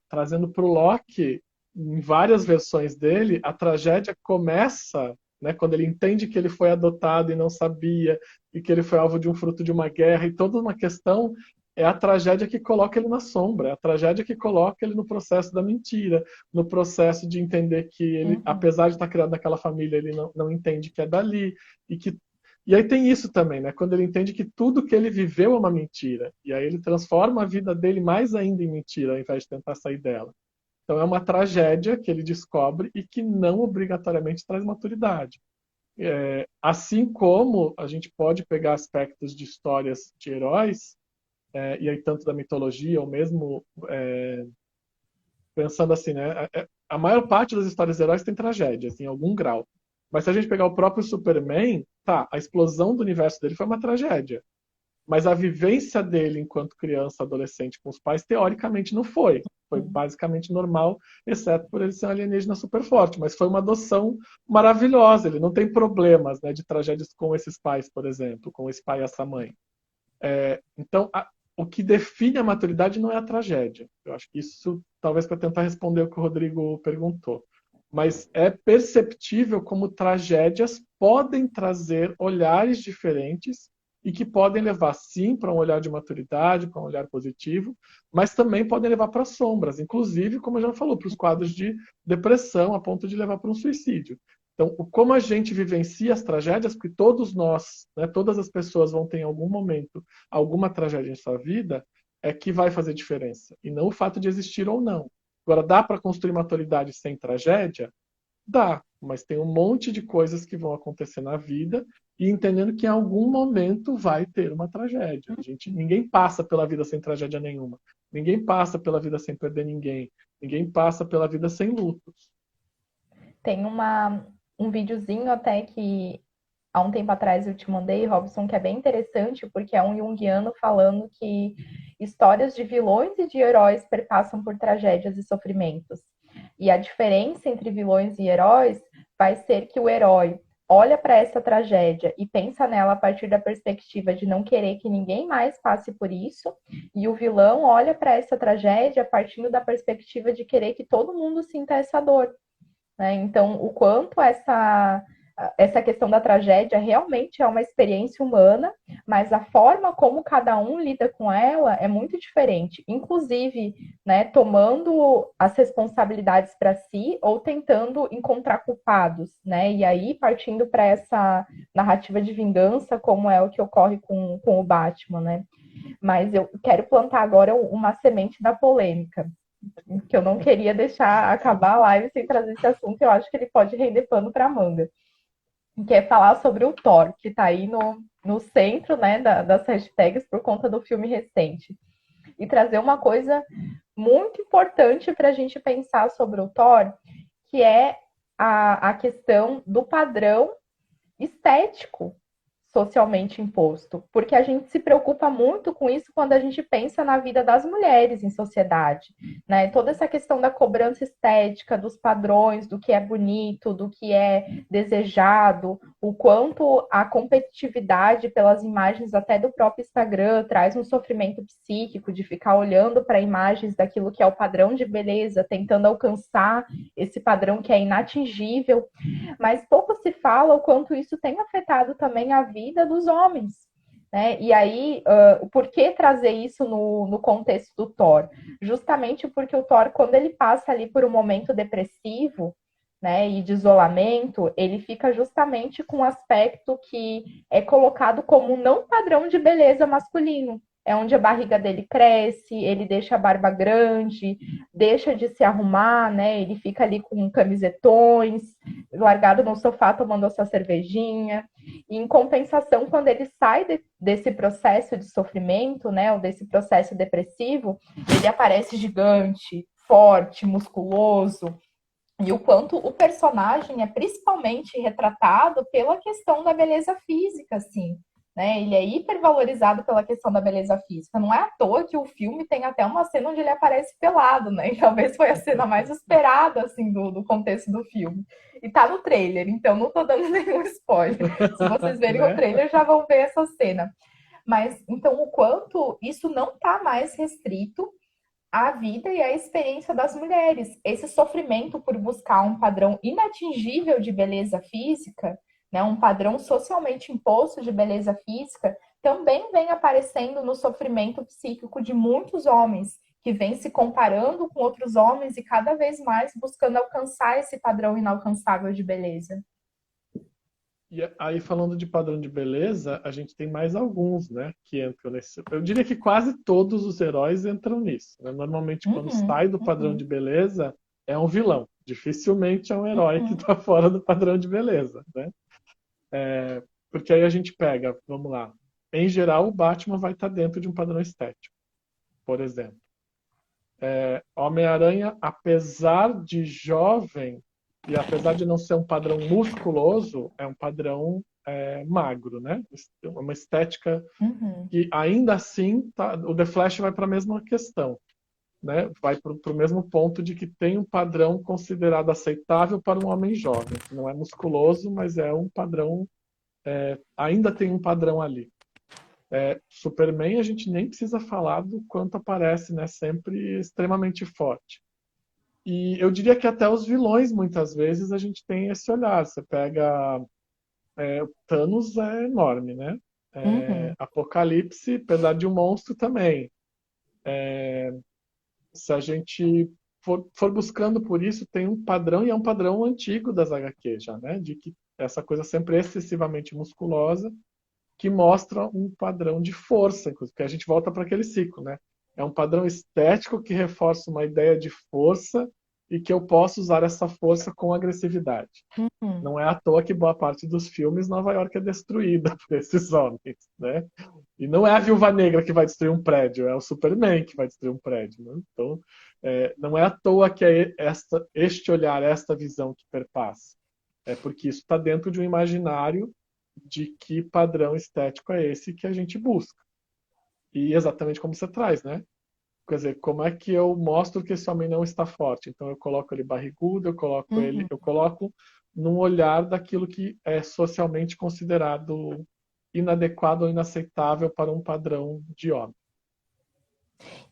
Trazendo para o Loki, em várias versões dele, a tragédia começa, né, quando ele entende que ele foi adotado e não sabia, e que ele foi alvo de um fruto de uma guerra, e toda uma questão é a tragédia que coloca ele na sombra, é a tragédia que coloca ele no processo da mentira, no processo de entender que ele, apesar de estar criado naquela família, ele não entende que é dali, e aí tem isso também, né? Quando ele entende que tudo que ele viveu é uma mentira. E aí ele transforma a vida dele mais ainda em mentira, ao invés de tentar sair dela. Então é uma tragédia que ele descobre e que não obrigatoriamente traz maturidade. Assim como a gente pode pegar aspectos de histórias de heróis, e aí tanto da mitologia, ou mesmo pensando assim, né? A maior parte das histórias de heróis tem tragédias, em algum grau. Mas se a gente pegar o próprio Superman, tá, a explosão do universo dele foi uma tragédia. Mas a vivência dele enquanto criança, adolescente com os pais, teoricamente não foi. Foi basicamente normal, exceto por ele ser um alienígena super forte. Mas foi uma adoção maravilhosa. Ele não tem problemas, né, de tragédias com esses pais, por exemplo, com esse pai e essa mãe. Então, o que define a maturidade não é a tragédia. Eu acho que isso, talvez para tentar responder o que o Rodrigo perguntou. Mas é perceptível como tragédias podem trazer olhares diferentes e que podem levar, sim, para um olhar de maturidade, para um olhar positivo, mas também podem levar para sombras, inclusive, como eu já falou, para os quadros de depressão, a ponto de levar para um suicídio. Então, como a gente vivencia as tragédias, porque todos nós, né, todas as pessoas vão ter em algum momento alguma tragédia em sua vida, é que vai fazer diferença. E não o fato de existir ou não. Agora, dá para construir maturidade sem tragédia? Dá, mas tem um monte de coisas que vão acontecer na vida e entendendo que em algum momento vai ter uma tragédia. Ninguém passa pela vida sem tragédia nenhuma. Ninguém passa pela vida sem perder ninguém. Ninguém passa pela vida sem lutos. Tem um videozinho até que há um tempo atrás eu te mandei, Robson, que é bem interessante, porque é um junguiano falando que histórias de vilões e de heróis perpassam por tragédias e sofrimentos. E a diferença entre vilões e heróis vai ser que o herói olha para essa tragédia e pensa nela a partir da perspectiva de não querer que ninguém mais passe por isso, e o vilão olha para essa tragédia partindo da perspectiva de querer que todo mundo sinta essa dor. Né? Então, o quanto essa questão da tragédia realmente é uma experiência humana, mas a forma como cada um lida com ela é muito diferente, inclusive, né, tomando as responsabilidades para si ou tentando encontrar culpados, né? E aí partindo para essa narrativa de vingança, como é o que ocorre com o Batman, né? Mas eu quero plantar agora uma semente da polêmica, que eu não queria deixar acabar a live sem trazer esse assunto, eu acho que ele pode render pano para manga, que é falar sobre o Thor, que está aí no centro, né, das hashtags por conta do filme recente. E trazer uma coisa muito importante para a gente pensar sobre o Thor, que é a questão do padrão estético socialmente imposto, porque a gente se preocupa muito com isso quando a gente pensa na vida das mulheres em sociedade, né? Toda essa questão da cobrança estética, dos padrões, do que é bonito, do que é desejado, o quanto a competitividade pelas imagens até do próprio Instagram traz um sofrimento psíquico de ficar olhando para imagens daquilo que é o padrão de beleza, tentando alcançar esse padrão que é inatingível, mas pouco se fala o quanto isso tem afetado também a vida dos homens. Né? E aí, por que trazer isso no contexto do Thor? Justamente porque o Thor, quando ele passa ali por um momento depressivo, né, e de isolamento, ele fica justamente com um aspecto que é colocado como não padrão de beleza masculino. É onde a barriga dele cresce, ele deixa a barba grande, deixa de se arrumar, né? Ele fica ali com camisetões, largado no sofá tomando a sua cervejinha. E em compensação, quando ele sai desse processo de sofrimento, né, ou desse processo depressivo, ele aparece gigante, forte, musculoso. E o quanto o personagem é principalmente retratado pela questão da beleza física, assim. Né? Ele é hipervalorizado pela questão da beleza física. Não é à toa que o filme tem até uma cena onde ele aparece pelado, né? E talvez foi a cena mais esperada, assim, do contexto do filme. E tá no trailer, então não tô dando nenhum spoiler. Se vocês verem o trailer, já vão ver essa cena. Mas, então, o quanto isso não tá mais restrito à vida e à experiência das mulheres. Esse sofrimento por buscar um padrão inatingível de beleza física, né, um padrão socialmente imposto de beleza física, também vem aparecendo no sofrimento psíquico de muitos homens, que vêm se comparando com outros homens e cada vez mais buscando alcançar esse padrão inalcançável de beleza. E aí, falando de padrão de beleza, a gente tem mais alguns, né, que entram nesse. Eu diria que quase todos os heróis entram nisso, né? Normalmente, quando Uhum, sai do padrão de uhum, beleza, é um vilão. Dificilmente é um herói que uhum, está fora do padrão de beleza, né? Porque aí a gente pega, vamos lá. Em geral, o Batman vai estar dentro de um padrão estético, por exemplo. Homem-Aranha, apesar de jovem e apesar de não ser um padrão musculoso, é um padrão magro, né? Uma estética uhum. que ainda assim o The Flash vai para a mesma questão, né? Vai para o mesmo ponto de que tem um padrão considerado aceitável para um homem jovem, que não é musculoso, mas é um padrão, ainda tem um padrão ali. Superman a gente nem precisa falar do quanto aparece, né? Sempre extremamente forte. E eu diria que até os vilões, muitas vezes, a gente tem esse olhar. Você pega. O Thanos é enorme, né? Uhum. Apocalipse, apesar de um monstro também. Se a gente for buscando por isso, tem um padrão, e é um padrão antigo das HQ já, né? De que essa coisa sempre é excessivamente musculosa, que mostra um padrão de força, inclusive, porque a gente volta para aquele ciclo, né? É um padrão estético que reforça uma ideia de força e que eu posso usar essa força com agressividade. Uhum. Não é à toa que boa parte dos filmes Nova York é destruída por esses homens, né? E não é a Viúva Negra que vai destruir um prédio, é o Superman que vai destruir um prédio, né? Então, não é à toa que é este olhar, esta visão que perpassa. É porque isso está dentro de um imaginário de que padrão estético é esse que a gente busca. E exatamente como você traz, né? Quer dizer, como é que eu mostro que esse homem não está forte? Então eu coloco ele barrigudo, Uhum. eu coloco num olhar daquilo que é socialmente considerado inadequado ou inaceitável para um padrão de homem.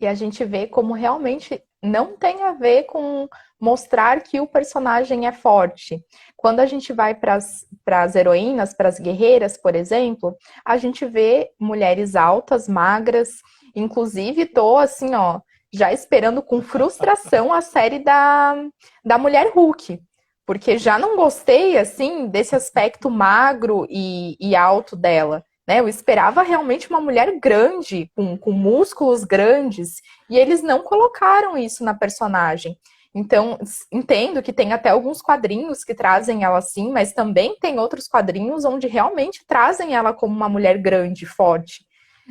E a gente vê como realmente não tem a ver com mostrar que o personagem é forte. Quando a gente vai para as heroínas, para as guerreiras, por exemplo, a gente vê mulheres altas, magras, inclusive tô assim, ó, já esperando com frustração a série da Mulher Hulk. Porque já não gostei, assim, desse aspecto magro e alto dela. Né? Eu esperava realmente uma mulher grande, com músculos grandes, e eles não colocaram isso na personagem. Então, entendo que tem até alguns quadrinhos que trazem ela assim, mas também tem outros quadrinhos onde realmente trazem ela como uma mulher grande, forte,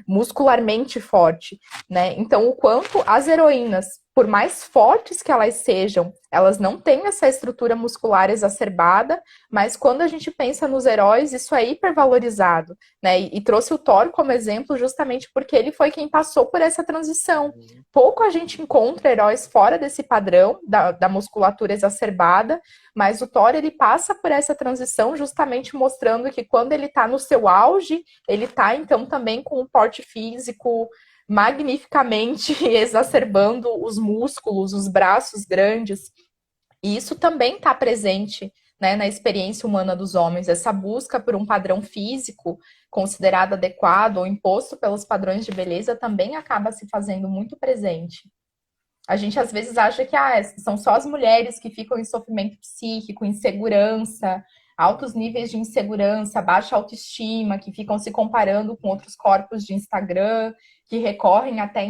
muscularmente forte, né? Então, o quanto as heroínas, por mais fortes que elas sejam, elas não têm essa estrutura muscular exacerbada, mas quando a gente pensa nos heróis, isso é hipervalorizado, né? E trouxe o Thor como exemplo justamente porque ele foi quem passou por essa transição. Pouco a gente encontra heróis fora desse padrão da musculatura exacerbada, mas o Thor ele passa por essa transição justamente mostrando que quando ele está no seu auge, ele está então também com um porte físico magnificamente exacerbando os músculos, os braços grandes. E isso também está presente, né, na experiência humana dos homens. Essa busca por um padrão físico considerado adequado ou imposto pelos padrões de beleza também acaba se fazendo muito presente. A gente às vezes acha que são só as mulheres que ficam em sofrimento psíquico, insegurança, altos níveis de insegurança, baixa autoestima, que ficam se comparando com outros corpos de Instagram, que recorrem até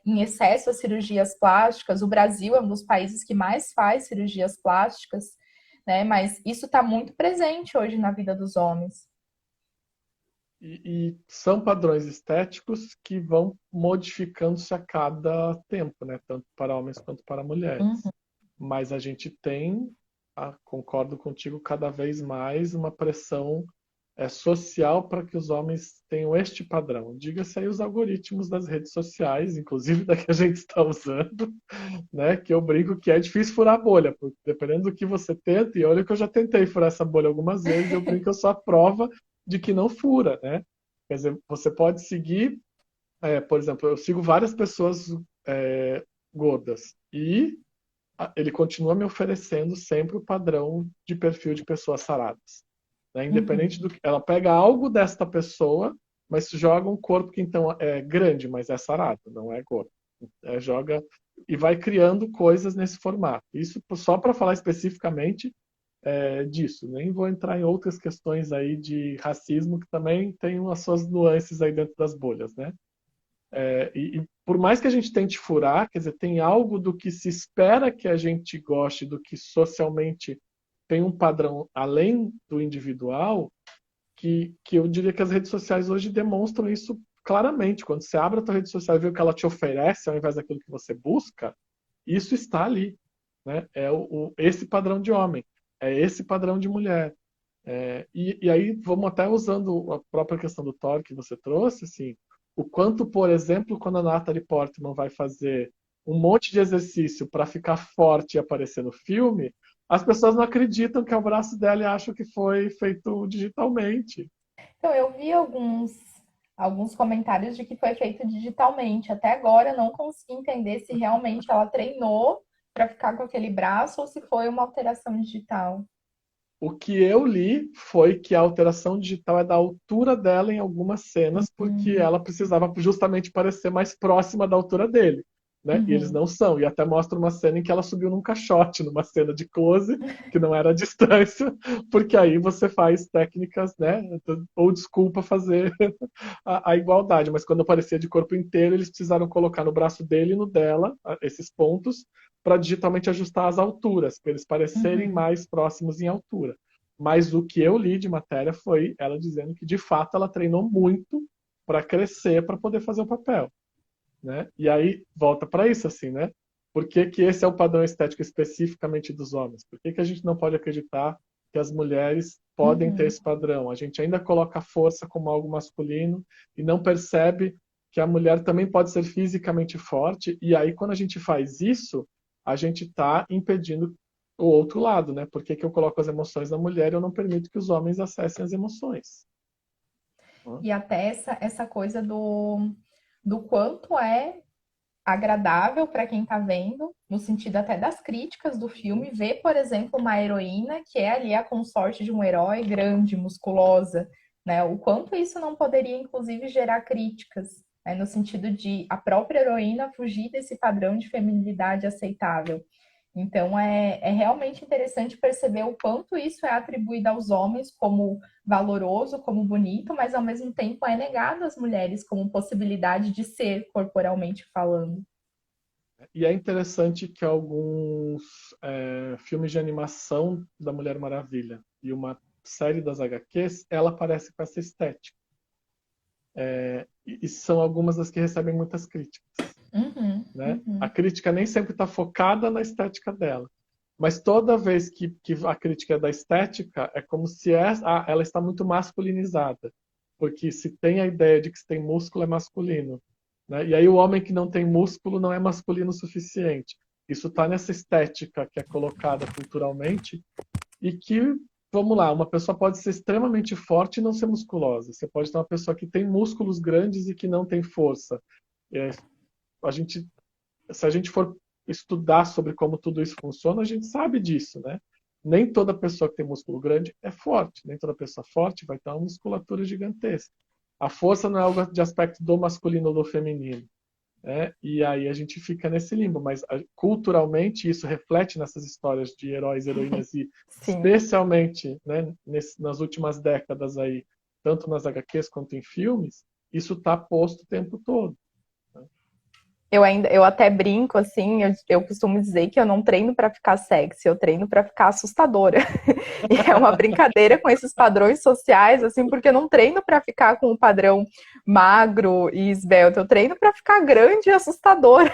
em excesso a cirurgias plásticas. O Brasil é um dos países que mais faz cirurgias plásticas, né? Mas isso está muito presente hoje na vida dos homens. E são padrões estéticos que vão modificando-se a cada tempo, né? Tanto para homens quanto para mulheres. Uhum. Mas a gente tem, concordo contigo, cada vez mais uma pressão social para que os homens tenham este padrão. Diga-se aí os algoritmos das redes sociais, inclusive da que a gente está usando, né? Que eu brinco que é difícil furar a bolha, porque dependendo do que você tenta, e olha que eu já tentei furar essa bolha algumas vezes, eu brinco que eu sou a prova de que não fura, né? Quer dizer, você pode seguir, por exemplo, eu sigo várias pessoas gordas e ele continua me oferecendo sempre o padrão de perfil de pessoas saradas. Né? Independente Uhum. do que. Ela pega algo desta pessoa, mas joga um corpo que então é grande, mas é sarado, não é gordo. Joga e vai criando coisas nesse formato. Isso só para falar especificamente disso. Nem vou entrar em outras questões aí de racismo, que também tem as suas nuances aí dentro das bolhas, né? E por mais que a gente tente furar, quer dizer, tem algo do que se espera que a gente goste, do que socialmente tem um padrão além do individual, que eu diria que as redes sociais hoje demonstram isso claramente. Quando você abre a tua rede social e vê o que ela te oferece, ao invés daquilo que você busca, isso está ali. Né? Esse padrão de homem, é esse padrão de mulher. E aí, vamos até usando a própria questão do Thor que você trouxe, assim, o quanto, por exemplo, quando a Natalie Portman vai fazer um monte de exercício para ficar forte e aparecer no filme, as pessoas não acreditam que é o braço dela e acham que foi feito digitalmente. Então, eu vi alguns comentários de que foi feito digitalmente. Até agora eu não consegui entender se realmente ela treinou para ficar com aquele braço ou se foi uma alteração digital. O que eu li foi que a alteração digital é da altura dela em algumas cenas, porque Uhum. ela precisava justamente parecer mais próxima da altura dele. Né? E eles Uhum. não são. E até mostra uma cena em que ela subiu num caixote, numa cena de close, que não era a distância, porque aí você faz técnicas, né? Ou desculpa fazer a igualdade. Mas quando aparecia de corpo inteiro, eles precisaram colocar no braço dele e no dela esses pontos para digitalmente ajustar as alturas, para eles parecerem Uhum. mais próximos em altura. Mas o que eu li de matéria foi ela dizendo que, de fato, ela treinou muito para crescer, para poder fazer o papel. Né? E aí, volta para isso, assim, né? Por que, que esse é o padrão estético especificamente dos homens? Por que, que a gente não pode acreditar que as mulheres podem ter Uhum. esse padrão? A gente ainda coloca a força como algo masculino e não percebe que a mulher também pode ser fisicamente forte. E aí, quando a gente faz isso, a gente está impedindo o outro lado, né? Por que, que eu coloco as emoções na mulher e eu não permito que os homens acessem as emoções? E até essa coisa do quanto é agradável para quem está vendo, no sentido até das críticas do filme, ver, por exemplo, uma heroína que é ali a consorte de um herói grande, musculosa, né? O quanto isso não poderia, inclusive, gerar críticas, né? No sentido de a própria heroína fugir desse padrão de feminilidade aceitável. Então, é realmente interessante perceber o quanto isso é atribuído aos homens como valoroso, como bonito, mas ao mesmo tempo é negado às mulheres como possibilidade de ser corporalmente falando. E é interessante que alguns filmes de animação da Mulher Maravilha e uma série das HQs, ela aparece com essa estética. E são algumas das que recebem muitas críticas. Uhum, Né? A uhum. crítica nem sempre está focada na estética dela. Mas toda vez que a crítica é da estética, é como se ela está muito masculinizada. Porque se tem a ideia de que se tem músculo, é masculino. Né? E aí o homem que não tem músculo não é masculino o suficiente. Isso está nessa estética que é colocada culturalmente e que, vamos lá, uma pessoa pode ser extremamente forte e não ser musculosa. Você pode ter uma pessoa que tem músculos grandes e que não tem força. É, a gente Se a gente for estudar sobre como tudo isso funciona, a gente sabe disso, né? Nem toda pessoa que tem músculo grande é forte, nem toda pessoa forte vai ter uma musculatura gigantesca. A força não é algo de aspecto do masculino ou do feminino, né? E aí a gente fica nesse limbo, mas culturalmente isso reflete nessas histórias de heróis, heroínas e Sim. especialmente, né, nas últimas décadas aí, tanto nas HQs quanto em filmes, isso está posto o tempo todo. Eu até brinco assim, eu costumo dizer que eu não treino para ficar sexy, eu treino para ficar assustadora. E é uma brincadeira com esses padrões sociais, assim, porque eu não treino para ficar com o padrão magro e esbelto, eu treino para ficar grande e assustadora.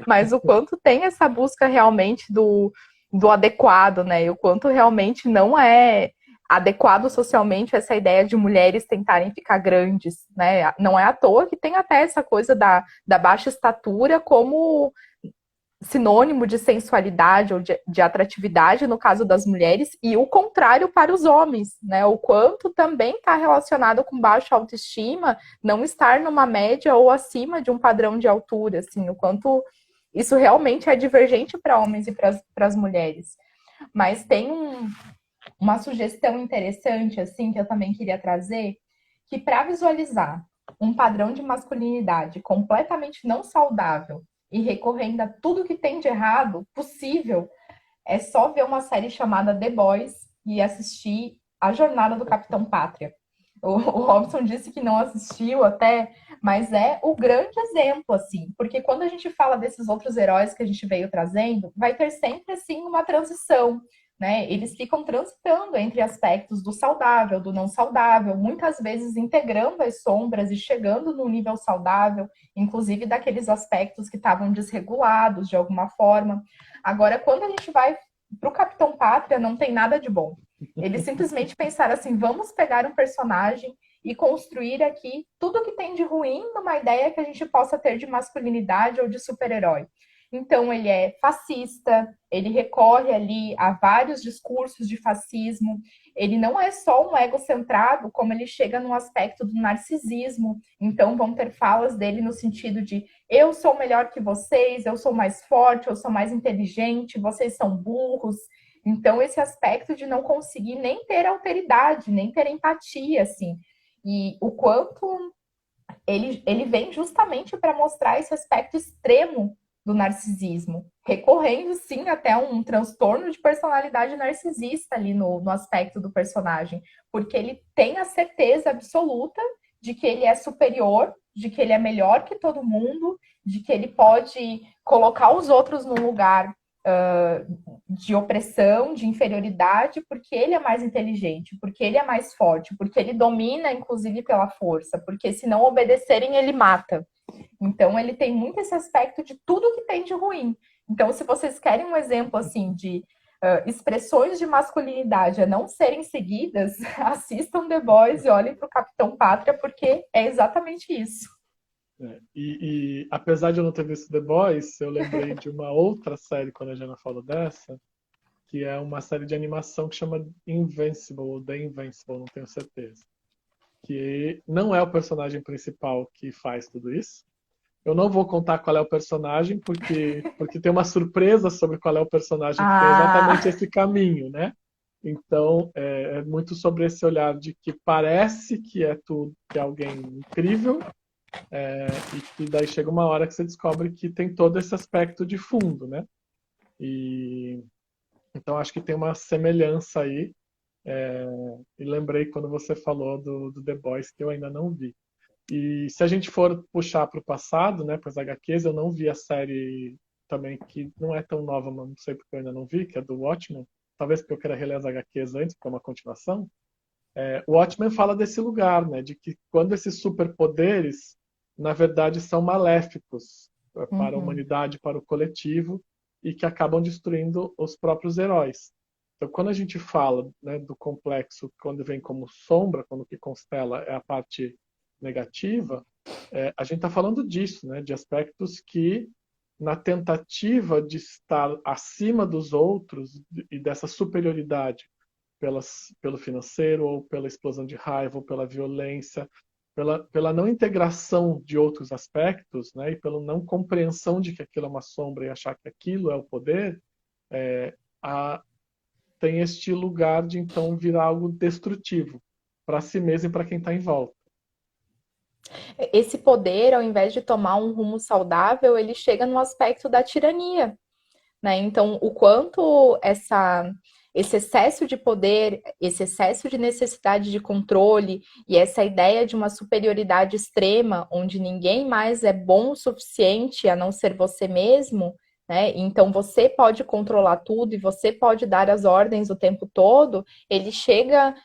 Mas o quanto tem essa busca realmente do adequado, né? E o quanto realmente não é adequado socialmente essa ideia de mulheres tentarem ficar grandes, né? Não é à toa que tem até essa coisa da baixa estatura como sinônimo de sensualidade ou de atratividade no caso das mulheres, e o contrário para os homens, né? O quanto também está relacionado com baixa autoestima, não estar numa média ou acima de um padrão de altura, assim, o quanto isso realmente é divergente para homens e para as mulheres. Mas tem uma sugestão interessante, assim, que eu também queria trazer, que para visualizar um padrão de masculinidade completamente não saudável e recorrendo a tudo que tem de errado possível, é só ver uma série chamada The Boys e assistir A Jornada do Capitão Pátria. O Robson disse que não assistiu até, mas é o grande exemplo, assim, porque quando a gente fala desses outros heróis que a gente veio trazendo, vai ter sempre, assim, uma transição, né? Eles ficam transitando entre aspectos do saudável, do não saudável, muitas vezes integrando as sombras e chegando no nível saudável, inclusive daqueles aspectos que estavam desregulados de alguma forma. Agora, quando a gente vai para o Capitão Pátria, não tem nada de bom. Eles simplesmente pensaram assim: vamos pegar um personagem e construir aqui tudo que tem de ruim numa ideia que a gente possa ter de masculinidade ou de super-herói. Então, ele é fascista, ele recorre ali a vários discursos de fascismo, ele não é só um egocentrado, como ele chega no aspecto do narcisismo. Então, vão ter falas dele no sentido de eu sou melhor que vocês, eu sou mais forte, eu sou mais inteligente, vocês são burros. Então, esse aspecto de não conseguir nem ter alteridade, nem ter empatia, assim. E o quanto ele vem justamente para mostrar esse aspecto extremo do narcisismo, recorrendo, sim, até um transtorno de personalidade narcisista ali no aspecto do personagem, porque ele tem a certeza absoluta de que ele é superior, de que ele é melhor que todo mundo, de que ele pode colocar os outros num lugar de opressão, de inferioridade, porque ele é mais inteligente, porque ele é mais forte, porque ele domina, inclusive, pela força, porque se não obedecerem, ele mata. Então, ele tem muito esse aspecto de tudo que tem de ruim. Então, se vocês querem um exemplo, assim, de expressões de masculinidade a não serem seguidas, assistam The Boys e olhem para o Capitão Pátria, porque é exatamente isso. E apesar de eu não ter visto The Boys, eu lembrei de uma outra série quando a Jana falou dessa, que é uma série de animação que chama Invincible, ou The Invincible, não tenho certeza. Que não é o personagem principal que faz tudo isso. Eu não vou contar qual é o personagem, porque tem uma surpresa sobre qual é o personagem que tem exatamente Ah, esse caminho, né? Então, é muito sobre esse olhar de que parece que é tudo, que é alguém incrível, e que daí chega uma hora que você descobre que tem todo esse aspecto de fundo, né? E então acho que tem uma semelhança aí. E lembrei quando você falou do The Boys que eu ainda não vi. E se a gente for puxar para o passado, né, para as HQs, eu não vi a série também que não é tão nova, mas não sei porque eu ainda não vi, que é do Watchmen. Talvez porque eu queira reler as HQs antes, porque é uma continuação. O Watchmen fala desse lugar, né, de que quando esses superpoderes, na verdade, são maléficos para a uhum. humanidade, para o coletivo, e que acabam destruindo os próprios heróis. Então, quando a gente fala, né, do complexo, quando vem como sombra, quando o que constela é a parte negativa, a gente está falando disso, né, de aspectos que, na tentativa de estar acima dos outros e dessa superioridade pelo financeiro, ou pela explosão de raiva, ou pela violência, pela não integração de outros aspectos, né, e pela não compreensão de que aquilo é uma sombra e achar que aquilo é o poder, a, tem este lugar de então virar algo destrutivo para si mesmo e para quem está em volta. Esse poder, ao invés de tomar um rumo saudável, ele chega no aspecto da tirania, né? Então, o quanto esse excesso de poder, esse excesso de necessidade de controle e essa ideia de uma superioridade extrema, onde ninguém mais é bom o suficiente a não ser você mesmo, né? Então você pode controlar tudo e você pode dar as ordens o tempo todo, ele chega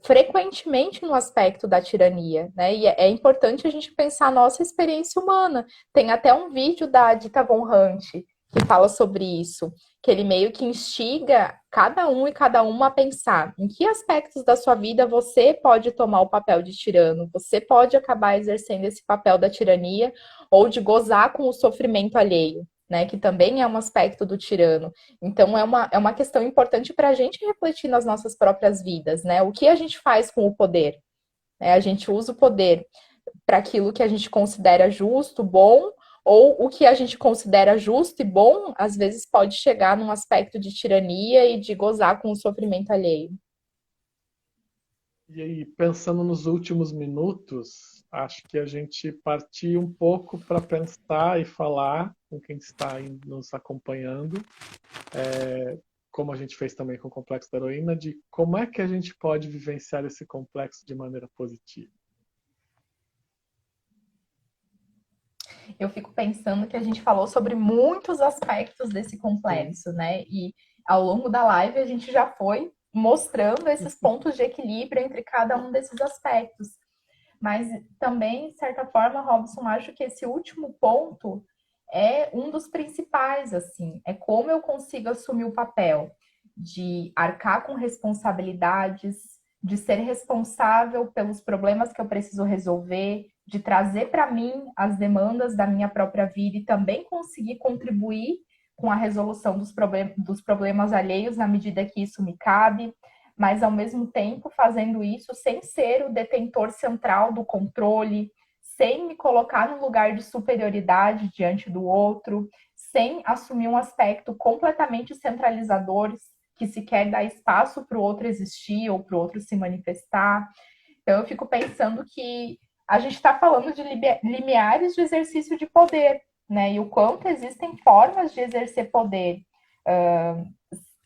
frequentemente no aspecto da tirania, né? E é importante a gente pensar a nossa experiência humana. Tem até um vídeo da Dita Von Hunt que fala sobre isso, que ele meio que instiga cada um e cada uma a pensar em que aspectos da sua vida você pode tomar o papel de tirano, você pode acabar exercendo esse papel da tirania ou de gozar com o sofrimento alheio, né? Que também é um aspecto do tirano. Então, é uma questão importante para a gente refletir nas nossas próprias vidas, né? O que a gente faz com o poder? A gente usa o poder para aquilo que a gente considera justo, bom, ou o que a gente considera justo e bom, às vezes pode chegar num aspecto de tirania e de gozar com o sofrimento alheio. E aí, pensando nos últimos minutos, acho que a gente partiu um pouco para pensar e falar com quem está nos acompanhando como a gente fez também com o complexo da heroína, de como é que a gente pode vivenciar esse complexo de maneira positiva. Eu fico pensando que a gente falou sobre muitos aspectos desse Sim. complexo, né? E ao longo da live a gente já foi mostrando esses pontos de equilíbrio entre cada um desses aspectos. Mas também, de certa forma, Robson, acho que esse último ponto é um dos principais, assim, é como eu consigo assumir o papel de arcar com responsabilidades, de ser responsável pelos problemas que eu preciso resolver, de trazer para mim as demandas da minha própria vida e também conseguir contribuir com a resolução dos problemas alheios na medida que isso me cabe, mas ao mesmo tempo fazendo isso sem ser o detentor central do controle, sem me colocar num lugar de superioridade diante do outro, sem assumir um aspecto completamente centralizador, que se quer dar espaço para o outro existir ou para o outro se manifestar. Então eu fico pensando que a gente está falando de limiares de exercício de poder, né? E o quanto existem formas de exercer poder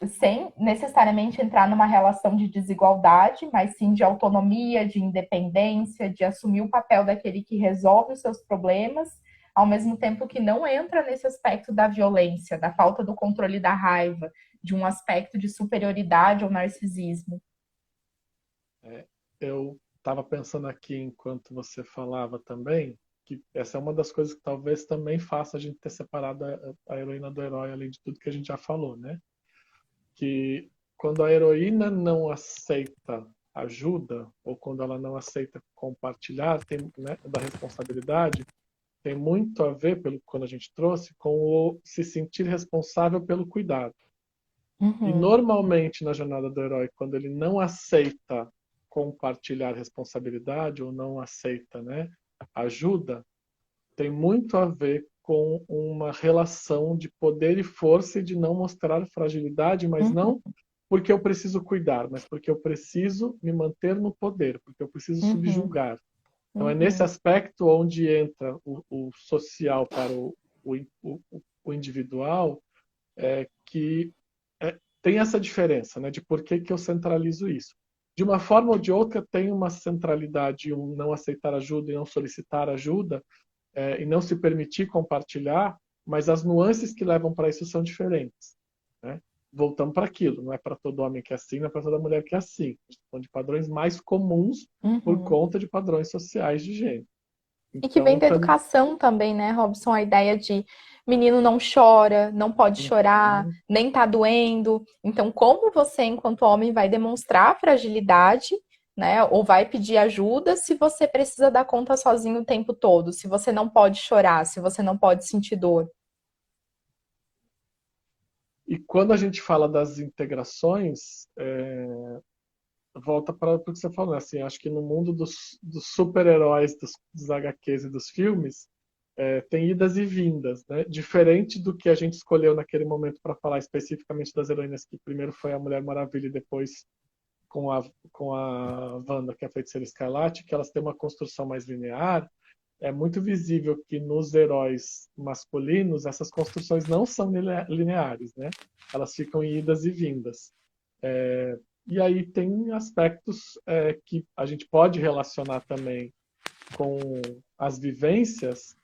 sem necessariamente entrar numa relação de desigualdade, mas sim de autonomia, de independência, de assumir o papel daquele que resolve os seus problemas, ao mesmo tempo que não entra nesse aspecto da violência, da falta do controle da raiva, de um aspecto de superioridade ou narcisismo. Eu estava pensando aqui enquanto você falava também, que essa é uma das coisas que talvez também faça a gente ter separado a heroína do herói, além de tudo que a gente já falou, né? Que quando a heroína não aceita ajuda, ou quando ela não aceita compartilhar né, da responsabilidade, tem muito a ver, quando a gente trouxe, com o se sentir responsável pelo cuidado. E normalmente na jornada do herói, quando ele não aceita compartilhar responsabilidade ou não aceita, né, ajuda, tem muito a ver com uma relação de poder e força e de não mostrar fragilidade, mas não porque eu preciso cuidar, mas porque eu preciso me manter no poder, porque eu preciso subjugar. Então é nesse aspecto onde entra o social para o individual, que tem essa diferença, né, de por que eu centralizo isso. De uma forma ou de outra, tem uma centralidade, um não aceitar ajuda e não solicitar ajuda, e não se permitir compartilhar, mas as nuances que levam para isso são diferentes. Né? Voltamos para aquilo, não é para todo homem que é assim, não é para toda mulher que é assim. São de padrões mais comuns por conta de padrões sociais de gênero. E que vem Então, da educação também, né, Robson? A ideia de menino não chora, não pode chorar, nem tá doendo. Então, como você, enquanto homem, vai demonstrar fragilidade, né? Ou vai pedir ajuda se você precisa dar conta sozinho o tempo todo, se você não pode chorar, se você não pode sentir dor. e quando a gente fala das integrações, volta para o que você falou, né? Assim, acho que no mundo dos super-heróis, dos HQs e dos filmes, tem idas e vindas, né? Diferente do que a gente escolheu naquele momento para falar especificamente das heroínas, que primeiro foi a Mulher Maravilha e depois com a Wanda, que é a Feiticeira Escarlate, que elas têm uma construção mais linear. É muito visível que nos heróis masculinos essas construções não são lineares, né? Elas ficam em idas e vindas. E aí tem aspectos que a gente pode relacionar também com as vivências,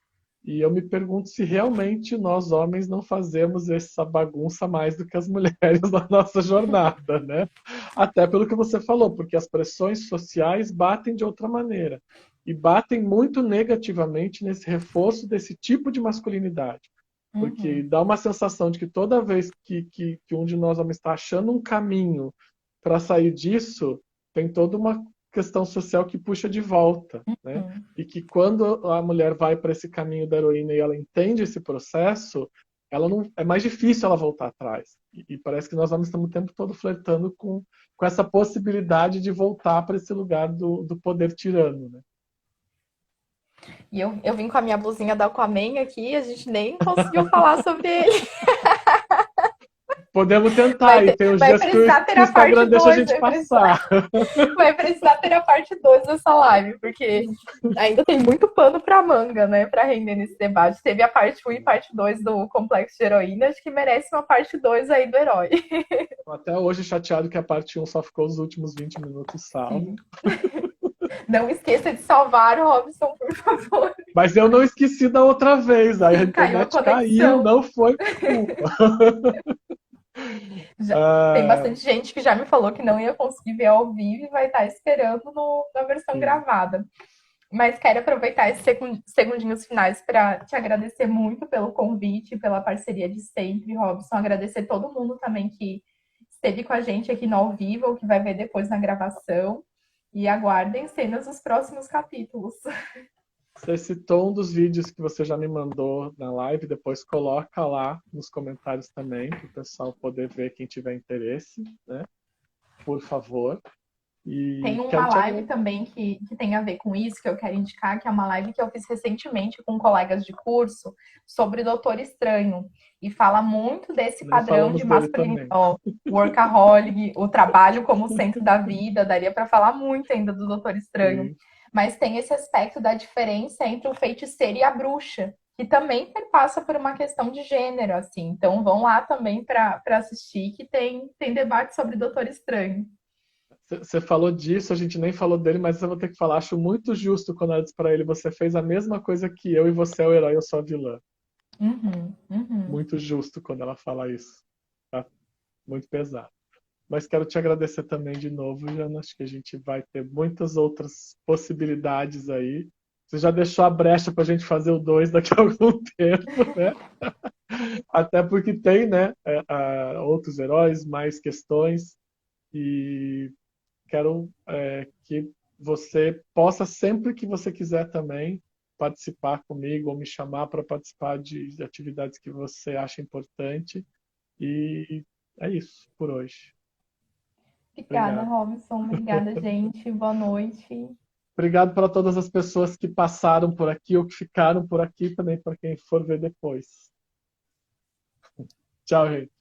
e eu me pergunto se realmente nós homens não fazemos essa bagunça mais do que as mulheres na nossa jornada, né? Até pelo que você falou, porque as pressões sociais batem de outra maneira e batem muito negativamente nesse reforço desse tipo de masculinidade. Porque dá uma sensação de que toda vez que um de nós homens está achando um caminho para sair disso, tem toda uma questão social que puxa de volta, né? E que quando a mulher vai para esse caminho da heroína e ela entende esse processo, ela não é mais difícil ela voltar atrás. E parece que nós homens estamos o tempo todo flertando com essa possibilidade de voltar para esse lugar do poder tirano, né? E eu vim com a minha blusinha da Aquaman aqui, a gente nem conseguiu falar sobre ele. Podemos tentar, e tem uns vai dias precisar ter que o a parte Instagram deixa a 2, gente passar. vai precisar ter a parte 2 dessa live, porque ainda tem muito pano pra manga, né, pra render nesse debate. Teve a parte 1 e parte 2 do Complexo de Heroína, acho que merece uma parte 2 aí do herói. Até hoje chateado que a parte 1 só ficou os últimos 20 minutos salvo. Não esqueça de salvar o Robson, por favor. Mas eu não esqueci da outra vez, aí a internet caiu, não foi culpa. Já, tem bastante gente que já me falou que não ia conseguir ver ao vivo e vai estar esperando na versão gravada. Mas quero aproveitar esses segundinhos finais para te agradecer muito pelo convite, pela parceria de sempre, Robson. Agradecer todo mundo também que esteve com a gente aqui no ao vivo, ou que vai ver depois na gravação. E aguardem cenas dos próximos capítulos. Você citou um dos vídeos que você já me mandou na live, depois coloca lá nos comentários também, para o pessoal poder ver quem tiver interesse, né? Por favor. E tem uma live também que tem a ver com isso, que eu quero indicar, que é uma live que eu fiz recentemente com colegas de curso sobre o Doutor Estranho. E fala muito desse padrão de masculinidade, workaholic, o trabalho como centro da vida. Daria para falar muito ainda do Doutor Estranho. Sim. Mas tem esse aspecto da diferença entre o feiticeiro e a bruxa, que também passa por uma questão de gênero, assim. Então vão lá também para assistir, que tem debate sobre Doutor Estranho. Você falou disso, a gente nem falou dele, mas eu vou ter que falar. Acho muito justo quando ela diz pra ele: você fez a mesma coisa que eu e você é o herói, eu sou a vilã. Muito justo quando ela fala isso. Tá? Muito pesado. Mas quero te agradecer também de novo, Jana. Acho que a gente vai ter muitas outras possibilidades aí. Você já deixou a brecha pra gente fazer o 2 daqui a algum tempo, né? Até porque tem, né, outros heróis, mais questões. E quero que você possa, sempre que você quiser também, participar comigo ou me chamar para participar de atividades que você acha importante. E é isso por hoje. Obrigada, Robson. Obrigada, gente. Boa noite. Obrigado para todas as pessoas que passaram por aqui ou que ficaram por aqui, também para quem for ver depois. Tchau, gente.